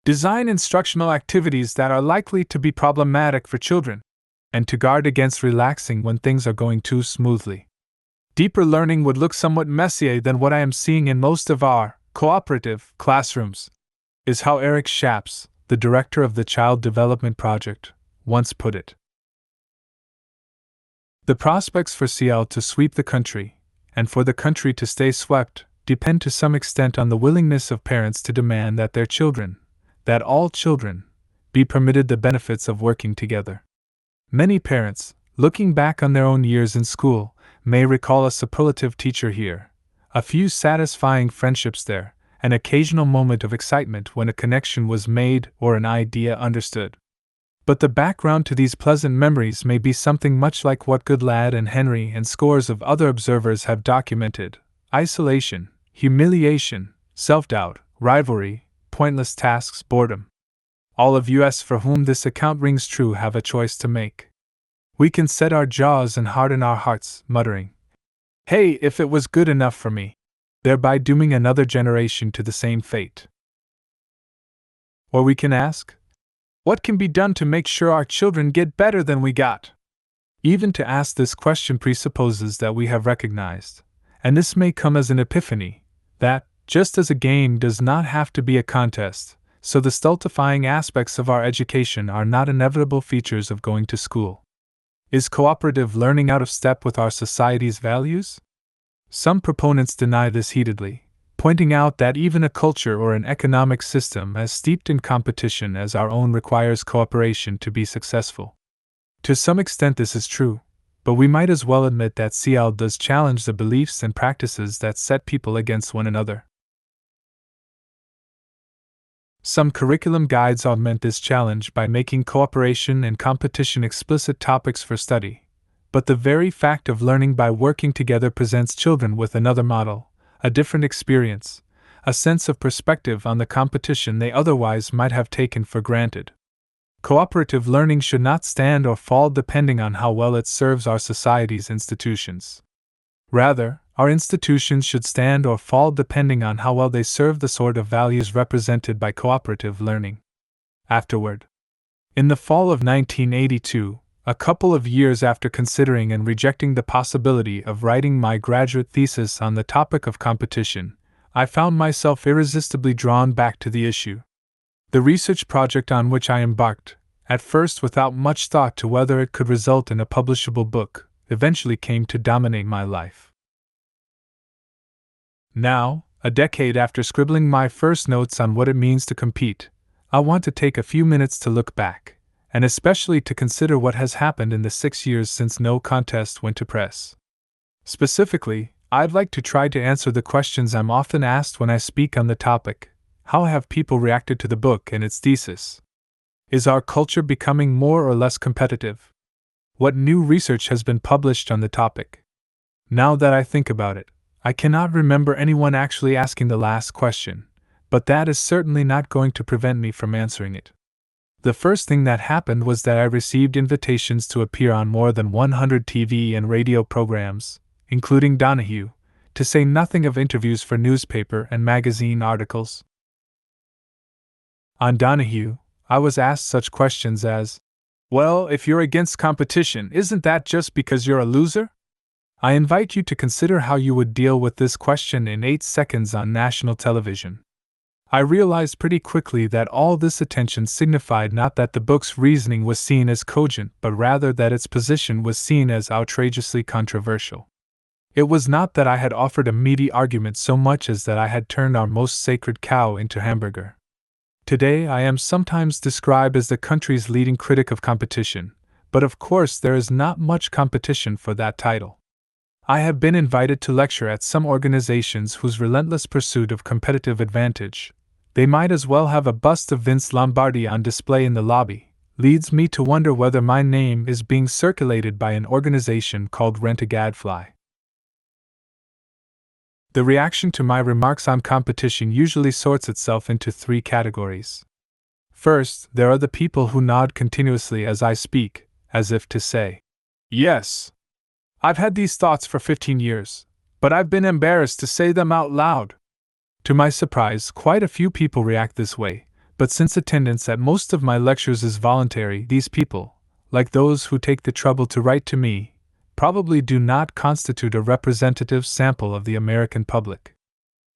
design instructional activities that are likely to be problematic for children, and to guard against relaxing when things are going too smoothly. Deeper learning would look somewhat messier than what I am seeing in most of our cooperative classrooms, is how Eric Schaps, the director of the Child Development Project, once put it. The prospects for CL to sweep the country, and for the country to stay swept, depend to some extent on the willingness of parents to demand that their children, that all children, be permitted the benefits of working together. Many parents, looking back on their own years in school, may recall a superlative teacher here, A few satisfying friendships there, an occasional moment of excitement when a connection was made or an idea understood. But the background to these pleasant memories may be something much like what Goodlad and Henry and scores of other observers have documented: isolation, humiliation, self-doubt, rivalry, pointless tasks, boredom. All of us for whom this account rings true have a choice to make. We can set our jaws and harden our hearts, muttering, "Hey, if it was good enough for me," thereby dooming another generation to the same fate. Or we can ask, what can be done to make sure our children get better than we got? Even to ask this question presupposes that we have recognized, and this may come as an epiphany, that, just as a game does not have to be a contest, so the stultifying aspects of our education are not inevitable features of going to school. Is cooperative learning out of step with our society's values? Some proponents deny this heatedly, pointing out that even a culture or an economic system as steeped in competition as our own requires cooperation to be successful. To some extent this is true, but we might as well admit that CL does challenge the beliefs and practices that set people against one another. Some curriculum guides augment this challenge by making cooperation and competition explicit topics for study, but the very fact of learning by working together presents children with another model, a different experience, a sense of perspective on the competition they otherwise might have taken for granted. Cooperative learning should not stand or fall depending on how well it serves our society's institutions. Rather, our institutions should stand or fall depending on how well they serve the sort of values represented by cooperative learning. Afterward, in the fall of 1982, a couple of years after considering and rejecting the possibility of writing my graduate thesis on the topic of competition, I found myself irresistibly drawn back to the issue. The research project on which I embarked, at first without much thought to whether it could result in a publishable book, eventually came to dominate my life. Now, a decade after scribbling my first notes on what it means to compete, I want to take a few minutes to look back, and especially to consider what has happened in the 6 years since No Contest went to press. Specifically, I'd like to try to answer the questions I'm often asked when I speak on the topic: how have people reacted to the book and its thesis? Is our culture becoming more or less competitive? What new research has been published on the topic? Now that I think about it, I cannot remember anyone actually asking the last question, but that is certainly not going to prevent me from answering it. The first thing that happened was that I received invitations to appear on more than 100 TV and radio programs, including Donahue, to say nothing of interviews for newspaper and magazine articles. On Donahue, I was asked such questions as, "Well, if you're against competition, isn't that just because you're a loser?" I invite you to consider how you would deal with this question in 8 seconds on national television. I realized pretty quickly that all this attention signified not that the book's reasoning was seen as cogent, but rather that its position was seen as outrageously controversial. It was not that I had offered a meaty argument so much as that I had turned our most sacred cow into hamburger. Today I am sometimes described as the country's leading critic of competition, but of course there is not much competition for that title. I have been invited to lecture at some organizations whose relentless pursuit of competitive advantage, they might as well have a bust of Vince Lombardi on display in the lobby, leads me to wonder whether my name is being circulated by an organization called Rent a Gadfly. The reaction to my remarks on competition usually sorts itself into 3 categories. First, there are the people who nod continuously as I speak, as if to say, "Yes, I've had these thoughts for 15 years, but I've been embarrassed to say them out loud." To my surprise, quite a few people react this way, but since attendance at most of my lectures is voluntary, these people, like those who take the trouble to write to me, probably do not constitute a representative sample of the American public.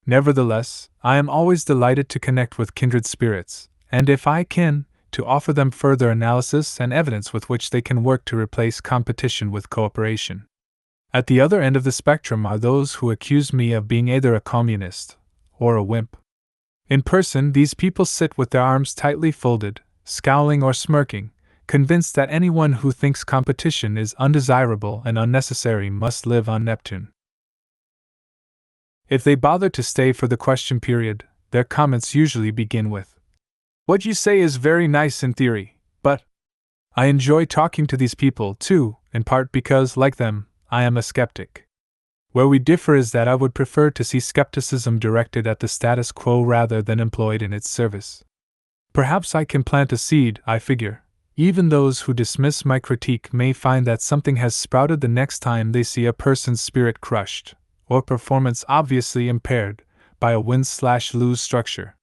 Nevertheless, I am always delighted to connect with kindred spirits, and if I can, to offer them further analysis and evidence with which they can work to replace competition with cooperation. At the other end of the spectrum are those who accuse me of being either a communist or a wimp. In person, these people sit with their arms tightly folded, scowling or smirking, convinced that anyone who thinks competition is undesirable and unnecessary must live on Neptune. If they bother to stay for the question period, their comments usually begin with, "What you say is very nice in theory, but..." I enjoy talking to these people, too, in part because, like them, I am a skeptic. Where we differ is that I would prefer to see skepticism directed at the status quo rather than employed in its service. Perhaps I can plant a seed, I figure. Even those who dismiss my critique may find that something has sprouted the next time they see a person's spirit crushed, or performance obviously impaired, by a win-slash-lose structure.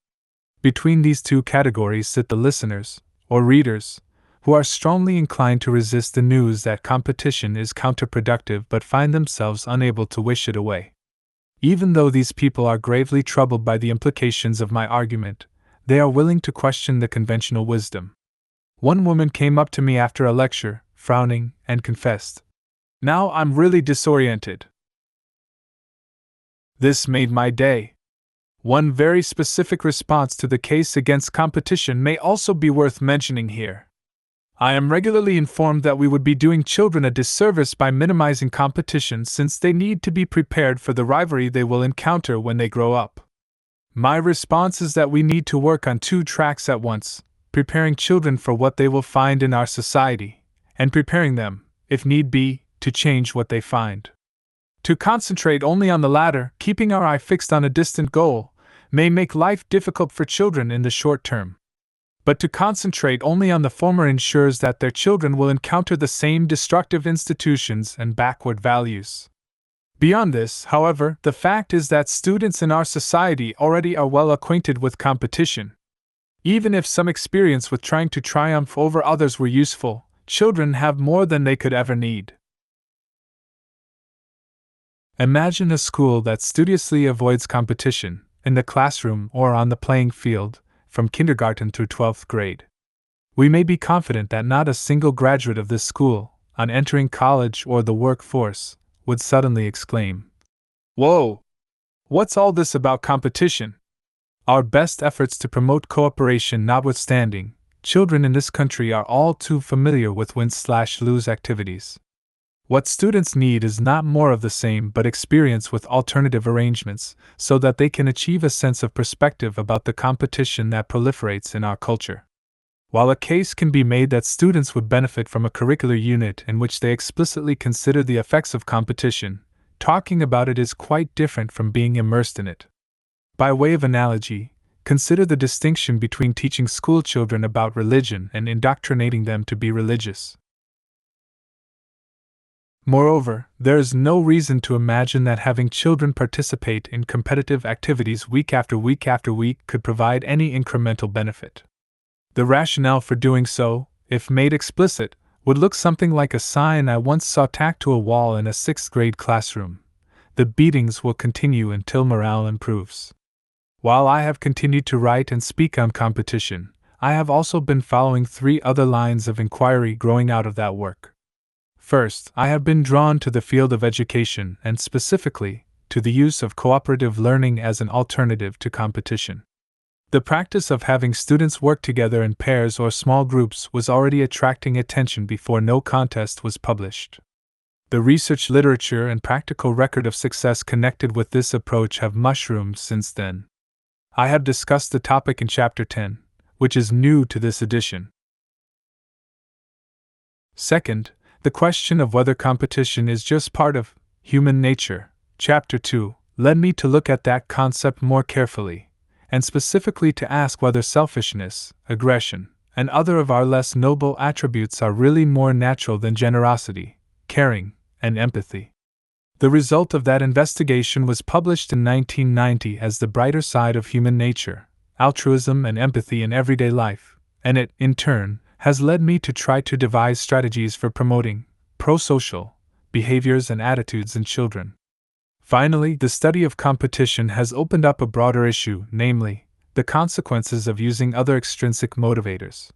Between these two categories sit the listeners, or readers, who are strongly inclined to resist the news that competition is counterproductive but find themselves unable to wish it away. Even though these people are gravely troubled by the implications of my argument, they are willing to question the conventional wisdom. One woman came up to me after a lecture, frowning, and confessed, "Now I'm really disoriented." This made my day. One very specific response to the case against competition may also be worth mentioning here. I am regularly informed that we would be doing children a disservice by minimizing competition since they need to be prepared for the rivalry they will encounter when they grow up. My response is that we need to work on two tracks at once, preparing children for what they will find in our society, and preparing them, if need be, to change what they find. To concentrate only on the latter, keeping our eye fixed on a distant goal, may make life difficult for children in the short term. But to concentrate only on the former ensures that their children will encounter the same destructive institutions and backward values. Beyond this, however, the fact is that students in our society already are well acquainted with competition. Even if some experience with trying to triumph over others were useful, children have more than they could ever need. Imagine a school that studiously avoids competition, in the classroom or on the playing field, from kindergarten through 12th grade. We may be confident that not a single graduate of this school, on entering college or the workforce, would suddenly exclaim, "Whoa! What's all this about competition?" Our best efforts to promote cooperation notwithstanding, children in this country are all too familiar with win-slash-lose activities. What students need is not more of the same but experience with alternative arrangements, so that they can achieve a sense of perspective about the competition that proliferates in our culture. While a case can be made that students would benefit from a curricular unit in which they explicitly consider the effects of competition, talking about it is quite different from being immersed in it. By way of analogy, consider the distinction between teaching school children about religion and indoctrinating them to be religious. Moreover, there is no reason to imagine that having children participate in competitive activities week after week after week could provide any incremental benefit. The rationale for doing so, if made explicit, would look something like a sign I once saw tacked to a wall in a 6th grade classroom: "The beatings will continue until morale improves." While I have continued to write and speak on competition, I have also been following 3 other lines of inquiry growing out of that work. First, I have been drawn to the field of education and specifically to the use of cooperative learning as an alternative to competition. The practice of having students work together in pairs or small groups was already attracting attention before No Contest was published. The research literature and practical record of success connected with this approach have mushroomed since then. I have discussed the topic in Chapter 10, which is new to this edition. Second, the question of whether competition is just part of human nature, Chapter 2, led me to look at that concept more carefully, and specifically to ask whether selfishness, aggression, and other of our less noble attributes are really more natural than generosity, caring, and empathy. The result of that investigation was published in 1990 as The Brighter Side of Human Nature, Altruism and Empathy in Everyday Life, and it, in turn, has led me to try to devise strategies for promoting pro-social behaviors and attitudes in children. Finally, the study of competition has opened up a broader issue, namely, the consequences of using other extrinsic motivators.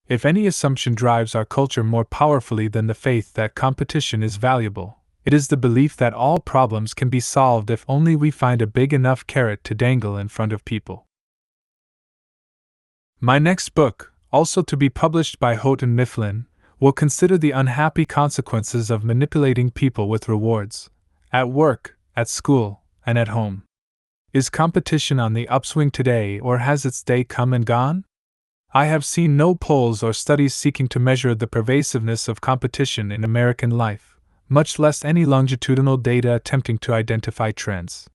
If any assumption drives our culture more powerfully than the faith that competition is valuable, it is the belief that all problems can be solved if only we find a big enough carrot to dangle in front of people. My next book, also to be published by Houghton Mifflin, will consider the unhappy consequences of manipulating people with rewards, at work, at school, and at home. Is competition on the upswing today, or has its day come and gone? I have seen no polls or studies seeking to measure the pervasiveness of competition in American life, much less any longitudinal data attempting to identify trends.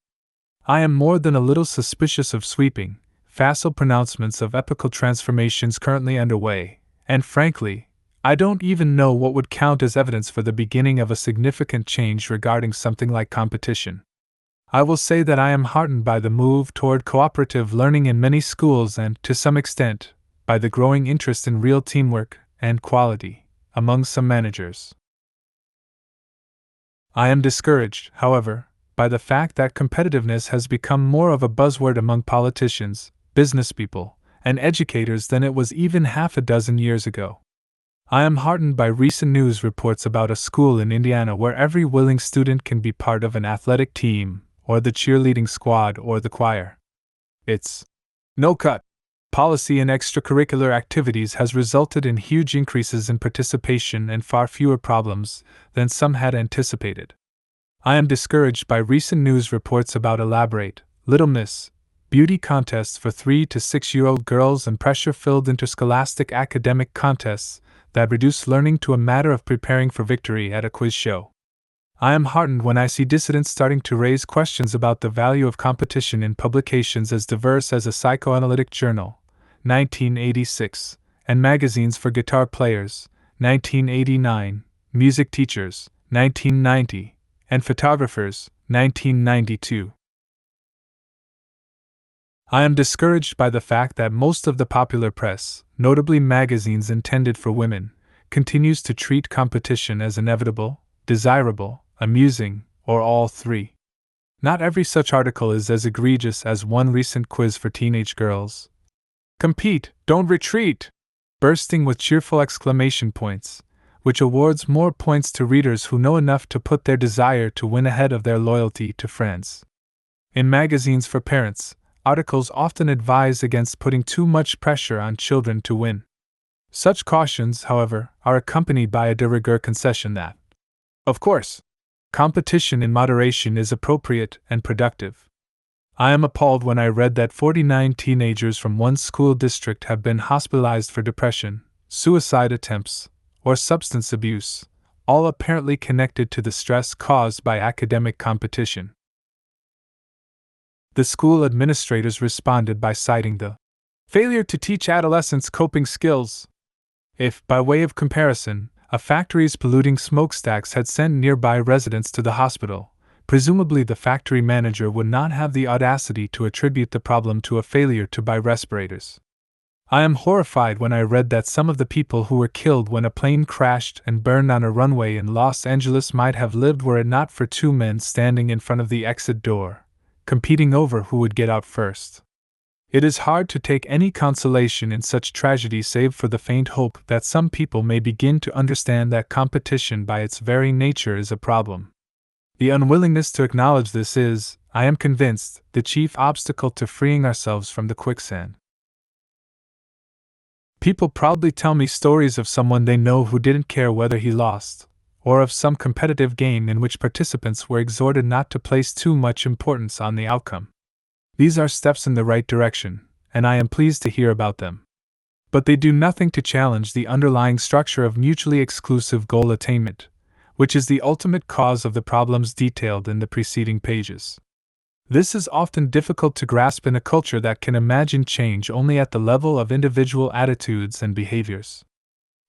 I am more than a little suspicious of sweeping, facile pronouncements of epochal transformations currently underway, and frankly, I don't even know what would count as evidence for the beginning of a significant change regarding something like competition. I will say that I am heartened by the move toward cooperative learning in many schools and, to some extent, by the growing interest in real teamwork and quality among some managers. I am discouraged, however, by the fact that competitiveness has become more of a buzzword among politicians, businesspeople, and educators than it was even half a dozen years ago. I am heartened by recent news reports about a school in Indiana where every willing student can be part of an athletic team, or the cheerleading squad, or the choir. Its no-cut policy in extracurricular activities has resulted in huge increases in participation and far fewer problems than some had anticipated. I am discouraged by recent news reports about elaborate, Little Miss beauty contests for 3 to 6-year-old girls and pressure-filled interscholastic academic contests that reduce learning to a matter of preparing for victory at a quiz show. I am heartened when I see dissidents starting to raise questions about the value of competition in publications as diverse as a psychoanalytic journal, 1986, and magazines for guitar players, 1989, music teachers, 1990, and photographers, 1992. I am discouraged by the fact that most of the popular press, notably magazines intended for women, continues to treat competition as inevitable, desirable, amusing, or all three. Not every such article is as egregious as one recent quiz for teenage girls. Compete, don't retreat! Bursting with cheerful exclamation points, which awards more points to readers who know enough to put their desire to win ahead of their loyalty to friends. In magazines for parents, articles often advise against putting too much pressure on children to win. Such cautions, however, are accompanied by a de rigueur concession that, of course, competition in moderation is appropriate and productive. I am appalled when I read that 49 teenagers from one school district have been hospitalized for depression, suicide attempts, or substance abuse, all apparently connected to the stress caused by academic competition. The school administrators responded by citing the failure to teach adolescents coping skills. If, by way of comparison, a factory's polluting smokestacks had sent nearby residents to the hospital, presumably the factory manager would not have the audacity to attribute the problem to a failure to buy respirators. I am horrified when I read that some of the people who were killed when a plane crashed and burned on a runway in Los Angeles might have lived were it not for 2 men standing in front of the exit door, competing over who would get out first. It is hard to take any consolation in such tragedy save for the faint hope that some people may begin to understand that competition by its very nature is a problem. The unwillingness to acknowledge this is, I am convinced, the chief obstacle to freeing ourselves from the quicksand. People proudly tell me stories of someone they know who didn't care whether he lost, or of some competitive game in which participants were exhorted not to place too much importance on the outcome. These are steps in the right direction, and I am pleased to hear about them. But they do nothing to challenge the underlying structure of mutually exclusive goal attainment, which is the ultimate cause of the problems detailed in the preceding pages. This is often difficult to grasp in a culture that can imagine change only at the level of individual attitudes and behaviors.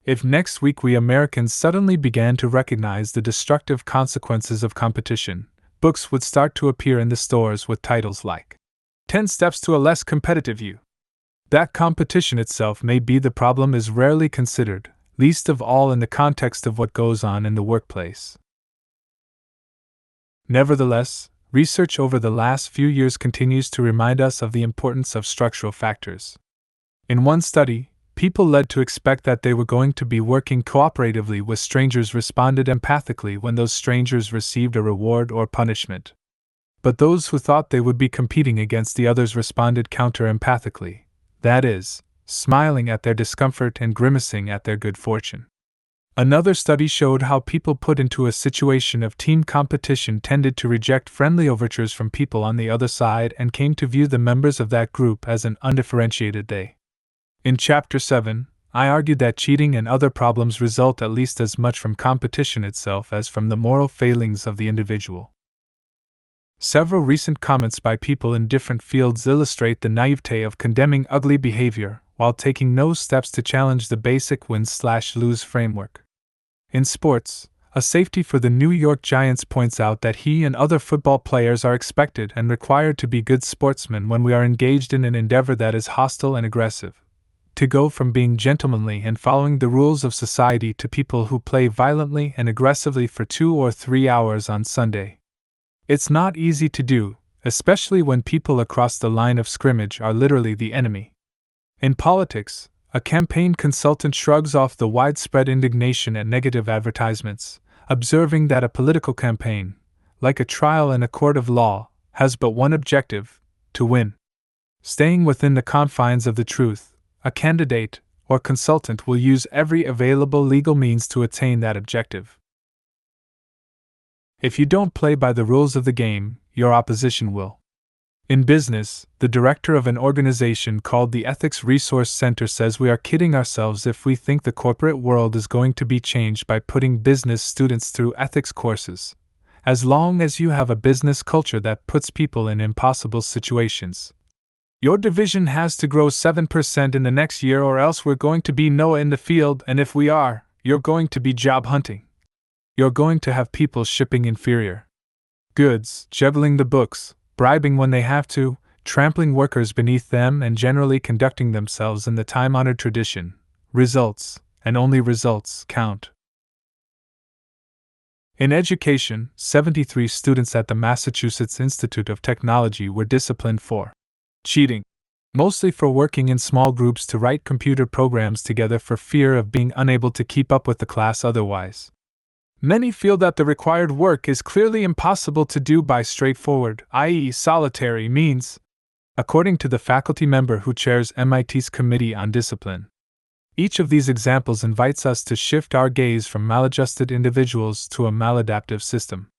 If next week we Americans suddenly began to recognize the destructive consequences of competition, books would start to appear in the stores with titles like 10 Steps to a Less Competitive You. That competition itself may be the problem is rarely considered, least of all in the context of what goes on in the workplace. Nevertheless, research over the last few years continues to remind us of the importance of structural factors. In one study, people led to expect that they were going to be working cooperatively with strangers responded empathically when those strangers received a reward or punishment. But those who thought they would be competing against the others responded counter-empathically, that is, smiling at their discomfort and grimacing at their good fortune. Another study showed how people put into a situation of team competition tended to reject friendly overtures from people on the other side and came to view the members of that group as an undifferentiated they. In Chapter 7, I argued that cheating and other problems result at least as much from competition itself as from the moral failings of the individual. Several recent comments by people in different fields illustrate the naivete of condemning ugly behavior while taking no steps to challenge the basic win/lose framework. In sports, a safety for the New York Giants points out that he and other football players are expected and required to be good sportsmen when we are engaged in an endeavor that is hostile and aggressive. To go from being gentlemanly and following the rules of society to people who play violently and aggressively for 2 or 3 hours on Sunday. It's not easy to do, especially when people across the line of scrimmage are literally the enemy. In politics, a campaign consultant shrugs off the widespread indignation at negative advertisements, observing that a political campaign, like a trial in a court of law, has but one objective: to win. Staying within the confines of the truth, a candidate or consultant will use every available legal means to attain that objective. If you don't play by the rules of the game, your opposition will. In business, the director of an organization called the Ethics Resource Center says we are kidding ourselves if we think the corporate world is going to be changed by putting business students through ethics courses. As long as you have a business culture that puts people in impossible situations. Your division has to grow 7% in the next year, or else we're going to be Noah in the field, and if we are, you're going to be job hunting. You're going to have people shipping inferior goods, juggling the books, bribing when they have to, trampling workers beneath them, and generally conducting themselves in the time-honored tradition. Results, and only results, count. In education, 73 students at the Massachusetts Institute of Technology were disciplined for cheating, mostly for working in small groups to write computer programs together for fear of being unable to keep up with the class otherwise. Many feel that the required work is clearly impossible to do by straightforward, i.e., solitary means, according to the faculty member who chairs MIT's Committee on Discipline. Each of these examples invites us to shift our gaze from maladjusted individuals to a maladaptive system.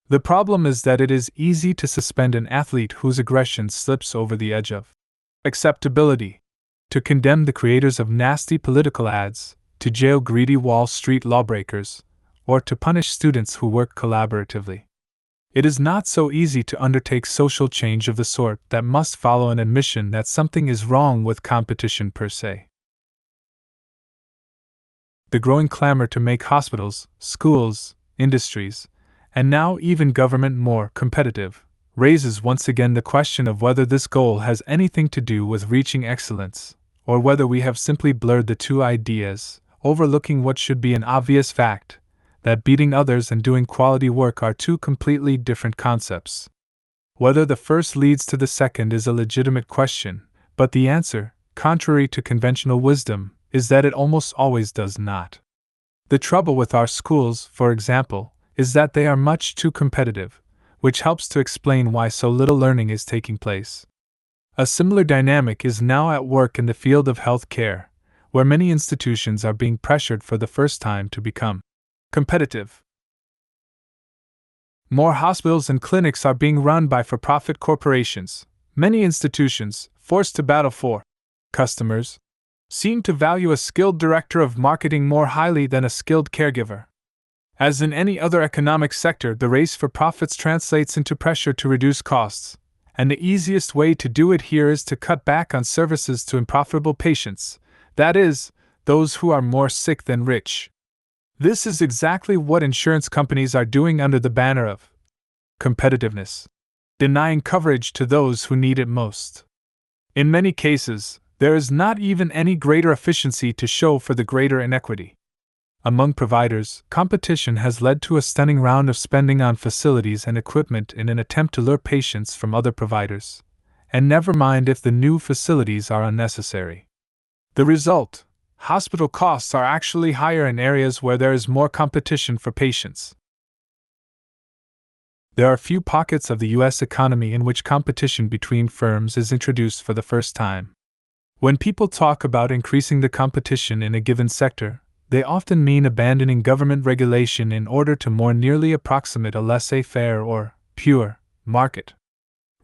The problem is that it is easy to suspend an athlete whose aggression slips over the edge of acceptability, to condemn the creators of nasty political ads, to jail greedy Wall Street lawbreakers, or to punish students who work collaboratively. It is not so easy to undertake social change of the sort that must follow an admission that something is wrong with competition per se. The growing clamor to make hospitals, schools, industries, and now even government more competitive, raises once again the question of whether this goal has anything to do with reaching excellence, or whether we have simply blurred the two ideas, overlooking what should be an obvious fact, that beating others and doing quality work are two completely different concepts. Whether the first leads to the second is a legitimate question, but the answer, contrary to conventional wisdom, is that it almost always does not. The trouble with our schools, for example, is that they are much too competitive, which helps to explain why so little learning is taking place. A similar dynamic is now at work in the field of health care, where many institutions are being pressured for the first time to become competitive. More hospitals and clinics are being run by for-profit corporations. Many institutions, forced to battle for customers, seem to value a skilled director of marketing more highly than a skilled caregiver. As in any other economic sector, the race for profits translates into pressure to reduce costs, and the easiest way to do it here is to cut back on services to unprofitable patients, that is, those who are more sick than rich. This is exactly what insurance companies are doing under the banner of competitiveness, denying coverage to those who need it most. In many cases, there is not even any greater efficiency to show for the greater inequity. Among providers, competition has led to a stunning round of spending on facilities and equipment in an attempt to lure patients from other providers, and never mind if the new facilities are unnecessary. The result: hospital costs are actually higher in areas where there is more competition for patients. There are few pockets of the U.S. economy in which competition between firms is introduced for the first time. When people talk about increasing the competition in a given sector, they often mean abandoning government regulation in order to more nearly approximate a laissez-faire or pure market.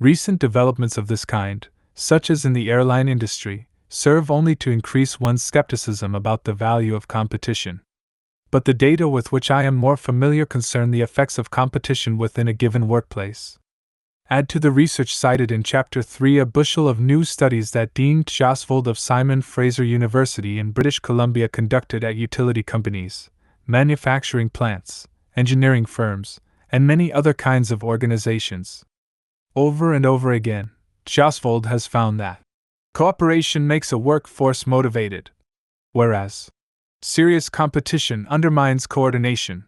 Recent developments of this kind, such as in the airline industry, serve only to increase one's skepticism about the value of competition. But the data with which I am more familiar concern the effects of competition within a given workplace. Add to the research cited in Chapter 3 a bushel of new studies that Dean Sjosvold of Simon Fraser University in British Columbia conducted at utility companies, manufacturing plants, engineering firms, and many other kinds of organizations. Over and over again, Sjosvold has found that cooperation makes a workforce motivated, whereas serious competition undermines coordination.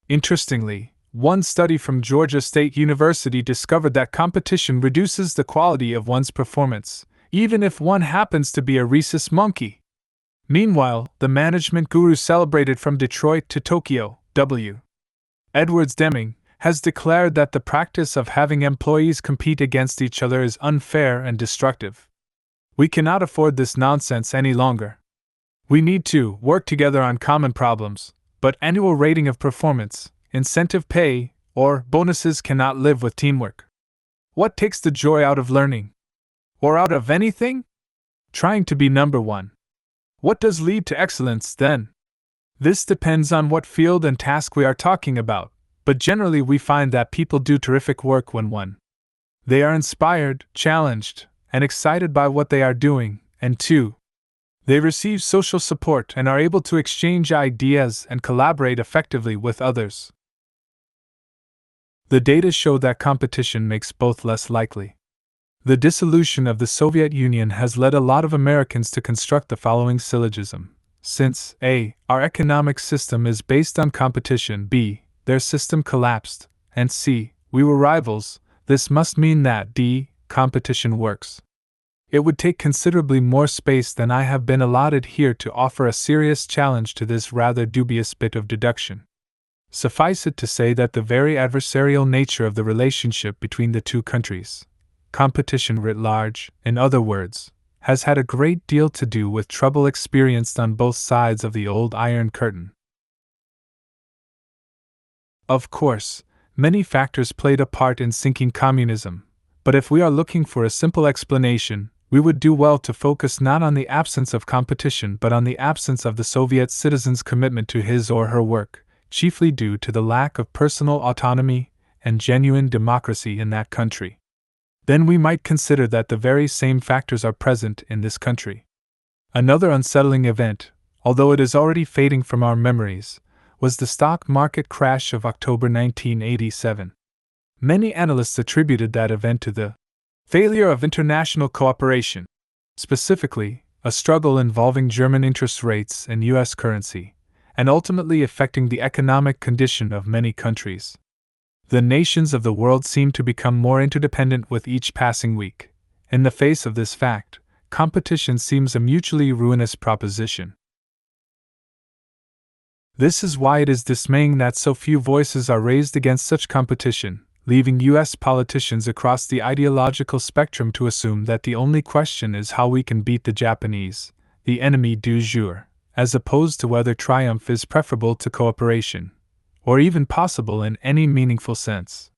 Interestingly, one study from Georgia State University discovered that competition reduces the quality of one's performance, even if one happens to be a rhesus monkey. Meanwhile, the management guru celebrated from Detroit to Tokyo, W. Edwards Deming, has declared that the practice of having employees compete against each other is unfair and destructive. We cannot afford this nonsense any longer. We need to work together on common problems, but annual rating of performance, incentive pay, or bonuses cannot live with teamwork. What takes the joy out of learning? Or out of anything? Trying to be number one. What does lead to excellence then? This depends on what field and task we are talking about, but generally we find that people do terrific work when 1. They are inspired, challenged, and excited by what they are doing, and 2. They receive social support and are able to exchange ideas and collaborate effectively with others. The data show that competition makes both less likely. The dissolution of the Soviet Union has led a lot of Americans to construct the following syllogism. Since A. Our economic system is based on competition, B. Their system collapsed, and C. We were rivals, this must mean that D. Competition works. It would take considerably more space than I have been allotted here to offer a serious challenge to this rather dubious bit of deduction. Suffice it to say that the very adversarial nature of the relationship between the two countries, competition writ large, in other words, has had a great deal to do with trouble experienced on both sides of the old Iron Curtain. Of course, many factors played a part in sinking communism, but if we are looking for a simple explanation, we would do well to focus not on the absence of competition but on the absence of the Soviet citizen's commitment to his or her work, chiefly due to the lack of personal autonomy and genuine democracy in that country. Then we might consider that the very same factors are present in this country. Another unsettling event, although it is already fading from our memories, was the stock market crash of October 1987. Many analysts attributed that event to the failure of international cooperation, specifically, a struggle involving German interest rates and U.S. currency, and ultimately affecting the economic condition of many countries. The nations of the world seem to become more interdependent with each passing week. In the face of this fact, competition seems a mutually ruinous proposition. This is why it is dismaying that so few voices are raised against such competition, leaving U.S. politicians across the ideological spectrum to assume that the only question is how we can beat the Japanese, the enemy du jour, as opposed to whether triumph is preferable to cooperation, or even possible in any meaningful sense.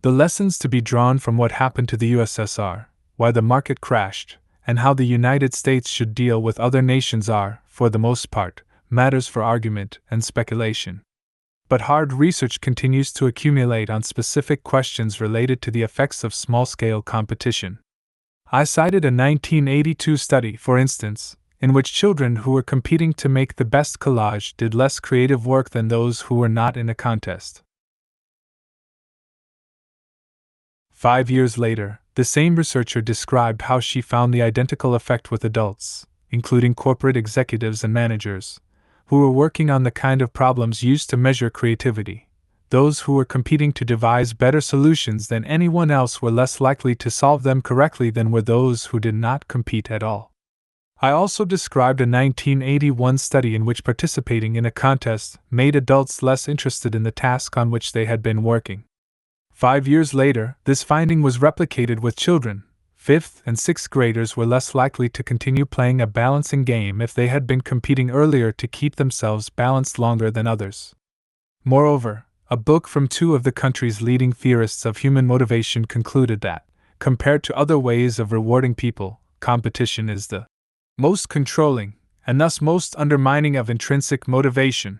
The lessons to be drawn from what happened to the USSR, why the market crashed, and how the United States should deal with other nations are, for the most part, matters for argument and speculation. But hard research continues to accumulate on specific questions related to the effects of small-scale competition. I cited a 1982 study, for instance, in which children who were competing to make the best collage did less creative work than those who were not in a contest. 5 years later, the same researcher described how she found the identical effect with adults, including corporate executives and managers, who were working on the kind of problems used to measure creativity. Those who were competing to devise better solutions than anyone else were less likely to solve them correctly than were those who did not compete at all. I also described a 1981 study in which participating in a contest made adults less interested in the task on which they had been working. 5 years later, this finding was replicated with children, fifth and sixth graders were less likely to continue playing a balancing game if they had been competing earlier to keep themselves balanced longer than others. Moreover, a book from two of the country's leading theorists of human motivation concluded that, compared to other ways of rewarding people, competition is the most controlling, and thus most undermining of intrinsic motivation.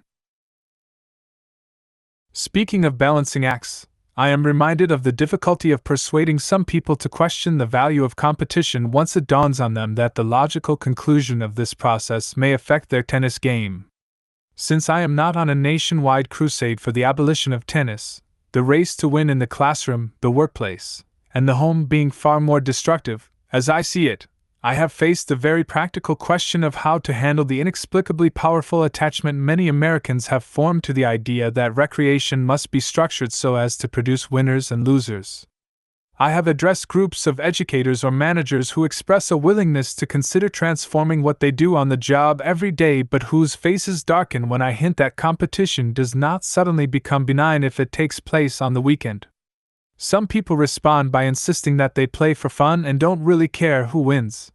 Speaking of balancing acts, I am reminded of the difficulty of persuading some people to question the value of competition once it dawns on them that the logical conclusion of this process may affect their tennis game. Since I am not on a nationwide crusade for the abolition of tennis, the race to win in the classroom, the workplace, and the home being far more destructive, as I see it, I have faced the very practical question of how to handle the inexplicably powerful attachment many Americans have formed to the idea that recreation must be structured so as to produce winners and losers. I have addressed groups of educators or managers who express a willingness to consider transforming what they do on the job every day, but whose faces darken when I hint that competition does not suddenly become benign if it takes place on the weekend. Some people respond by insisting that they play for fun and don't really care who wins.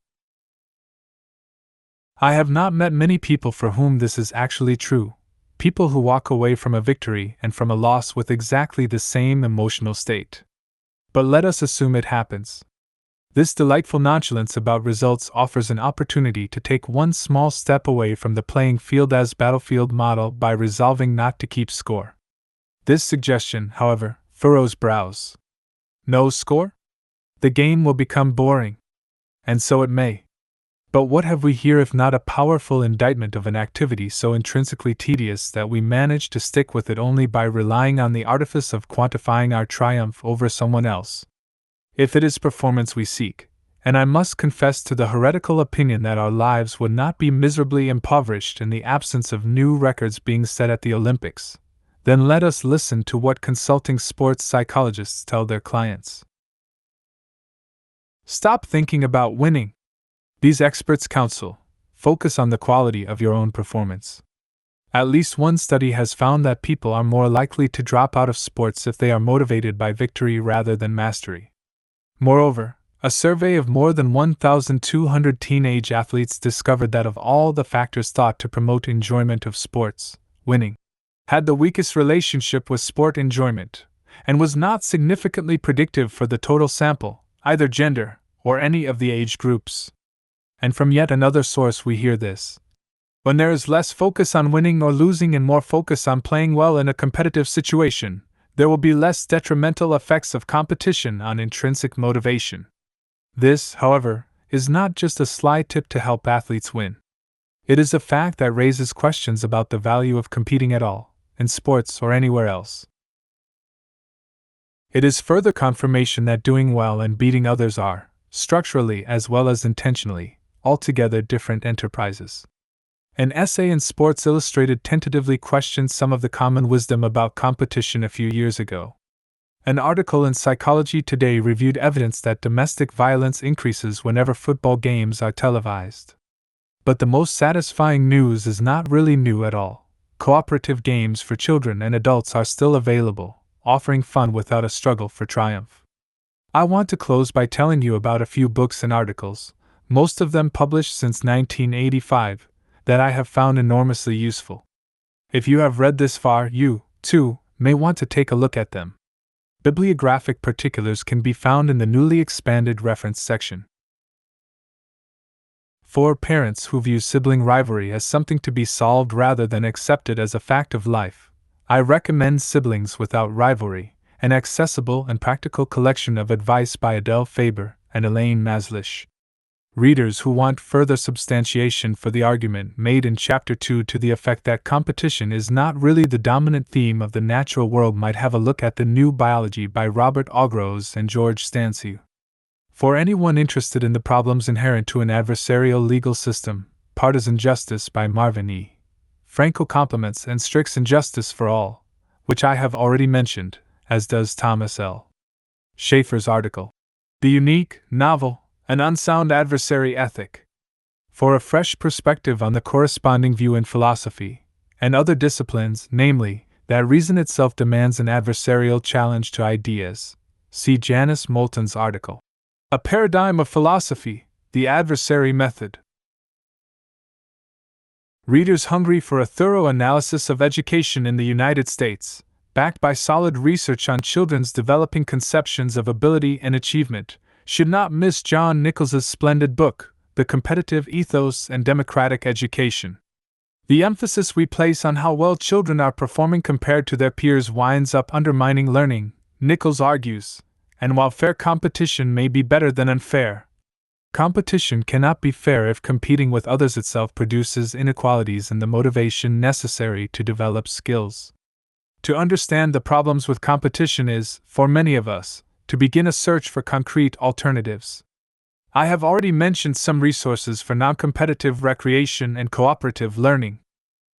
I have not met many people for whom this is actually true, people who walk away from a victory and from a loss with exactly the same emotional state. But let us assume it happens. This delightful nonchalance about results offers an opportunity to take one small step away from the playing field as battlefield model by resolving not to keep score. This suggestion, however, furrows brows. No score? The game will become boring. And so it may. But what have we here if not a powerful indictment of an activity so intrinsically tedious that we manage to stick with it only by relying on the artifice of quantifying our triumph over someone else? If it is performance we seek, and I must confess to the heretical opinion that our lives would not be miserably impoverished in the absence of new records being set at the Olympics, then let us listen to what consulting sports psychologists tell their clients. Stop thinking about winning. These experts counsel, focus on the quality of your own performance. At least one study has found that people are more likely to drop out of sports if they are motivated by victory rather than mastery. Moreover, a survey of more than 1,200 teenage athletes discovered that of all the factors thought to promote enjoyment of sports, winning had the weakest relationship with sport enjoyment, and was not significantly predictive for the total sample, either gender or any of the age groups. And from yet another source we hear this. When there is less focus on winning or losing and more focus on playing well in a competitive situation, there will be less detrimental effects of competition on intrinsic motivation. This, however, is not just a sly tip to help athletes win. It is a fact that raises questions about the value of competing at all, in sports or anywhere else. It is further confirmation that doing well and beating others are, structurally as well as intentionally, altogether different enterprises. An essay in Sports Illustrated tentatively questioned some of the common wisdom about competition a few years ago. An article in Psychology Today reviewed evidence that domestic violence increases whenever football games are televised. But the most satisfying news is not really new at all. Cooperative games for children and adults are still available, offering fun without a struggle for triumph. I want to close by telling you about a few books and articles, most of them published since 1985, that I have found enormously useful. If you have read this far, you, too, may want to take a look at them. Bibliographic particulars can be found in the newly expanded reference section. For parents who view sibling rivalry as something to be solved rather than accepted as a fact of life, I recommend Siblings Without Rivalry, an accessible and practical collection of advice by Adele Faber and Elaine Maslish. Readers who want further substantiation for the argument made in Chapter 2 to the effect that competition is not really the dominant theme of the natural world might have a look at The New Biology by Robert Allgroves and George Stansfield. For anyone interested in the problems inherent to an adversarial legal system, Partisan Justice by Marvin E. Franco complements and Strick's Injustice for All, which I have already mentioned, as does Thomas L. Schaefer's article, The Unique, Novel, and Unsound Adversary Ethic. For a fresh perspective on the corresponding view in philosophy, and other disciplines, namely, that reason itself demands an adversarial challenge to ideas, see Janice Moulton's article, A Paradigm of Philosophy, The Adversary Method. Readers hungry for a thorough analysis of education in the United States, backed by solid research on children's developing conceptions of ability and achievement, should not miss John Nichols's splendid book, The Competitive Ethos and Democratic Education. The emphasis we place on how well children are performing compared to their peers winds up undermining learning, Nichols argues, and while fair competition may be better than unfair, competition cannot be fair if competing with others itself produces inequalities in the motivation necessary to develop skills. To understand the problems with competition is, for many of us, to begin a search for concrete alternatives. I have already mentioned some resources for non-competitive recreation and cooperative learning.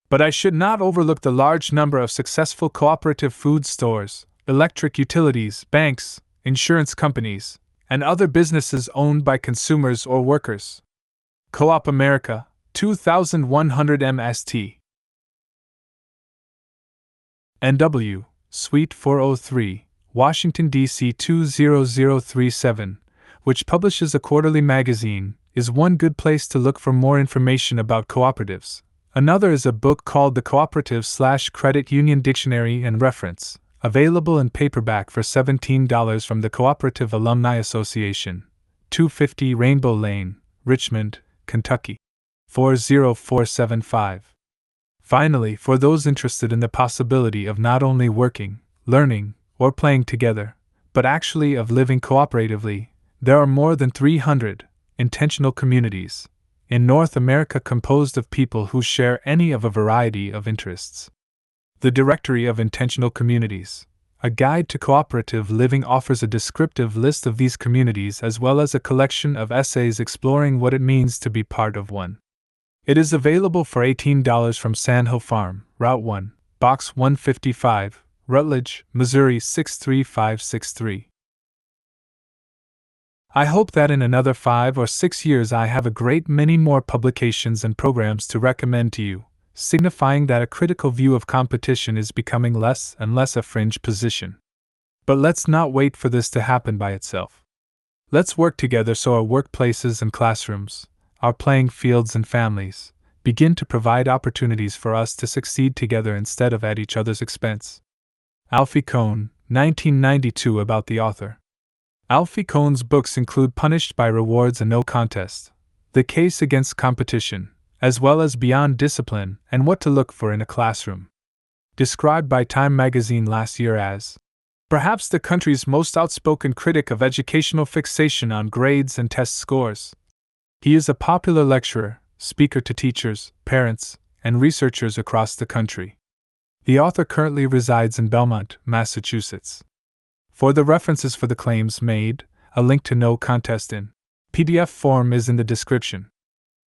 But I should not overlook the large number of successful cooperative food stores, electric utilities, banks, insurance companies, and other businesses owned by consumers or workers. Co-op America, 2100 MST. NW, Suite 403, Washington, D.C. 20037, which publishes a quarterly magazine, is one good place to look for more information about cooperatives. Another is a book called The Cooperative/Credit Union Dictionary and Reference, available in paperback for $17 from the Cooperative Alumni Association, 250 Rainbow Lane, Richmond, Kentucky, 40475. Finally, for those interested in the possibility of not only working, learning, or playing together, but actually of living cooperatively, there are more than 300 intentional communities in North America composed of people who share any of a variety of interests. The Directory of Intentional Communities, a guide to cooperative living, offers a descriptive list of these communities as well as a collection of essays exploring what it means to be part of one. It is available for $18 from Sanho Farm, Route 1, Box 155, Rutledge, Missouri 63563. I hope that in another 5 or 6 years I have a great many more publications and programs to recommend to you, signifying that a critical view of competition is becoming less and less a fringe position. But let's not wait for this to happen by itself. Let's work together so our workplaces and classrooms, our playing fields and families, begin to provide opportunities for us to succeed together instead of at each other's expense. Alfie Kohn, 1992. About the author. Alfie Kohn's books include Punished by Rewards and No Contest, The Case Against Competition, as well as Beyond Discipline and What to Look for in a Classroom. Described by Time magazine last year as perhaps the country's most outspoken critic of educational fixation on grades and test scores. He is a popular lecturer, speaker to teachers, parents, and researchers across the country. The author currently resides in Belmont, Massachusetts. For the references for the claims made, a link to No Contest in PDF form is in the description.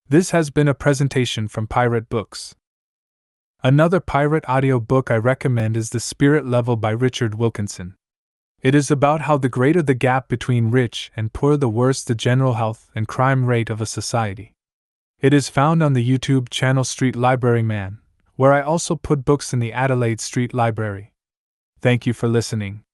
This has been a presentation from Pirate Books. Another Pirate audio book I recommend is The Spirit Level by Richard Wilkinson. It is about how the greater the gap between rich and poor, the worse the general health and crime rate of a society. It is found on the YouTube channel Street Library Man, where I also put books in the Adelaide Street Library. Thank you for listening.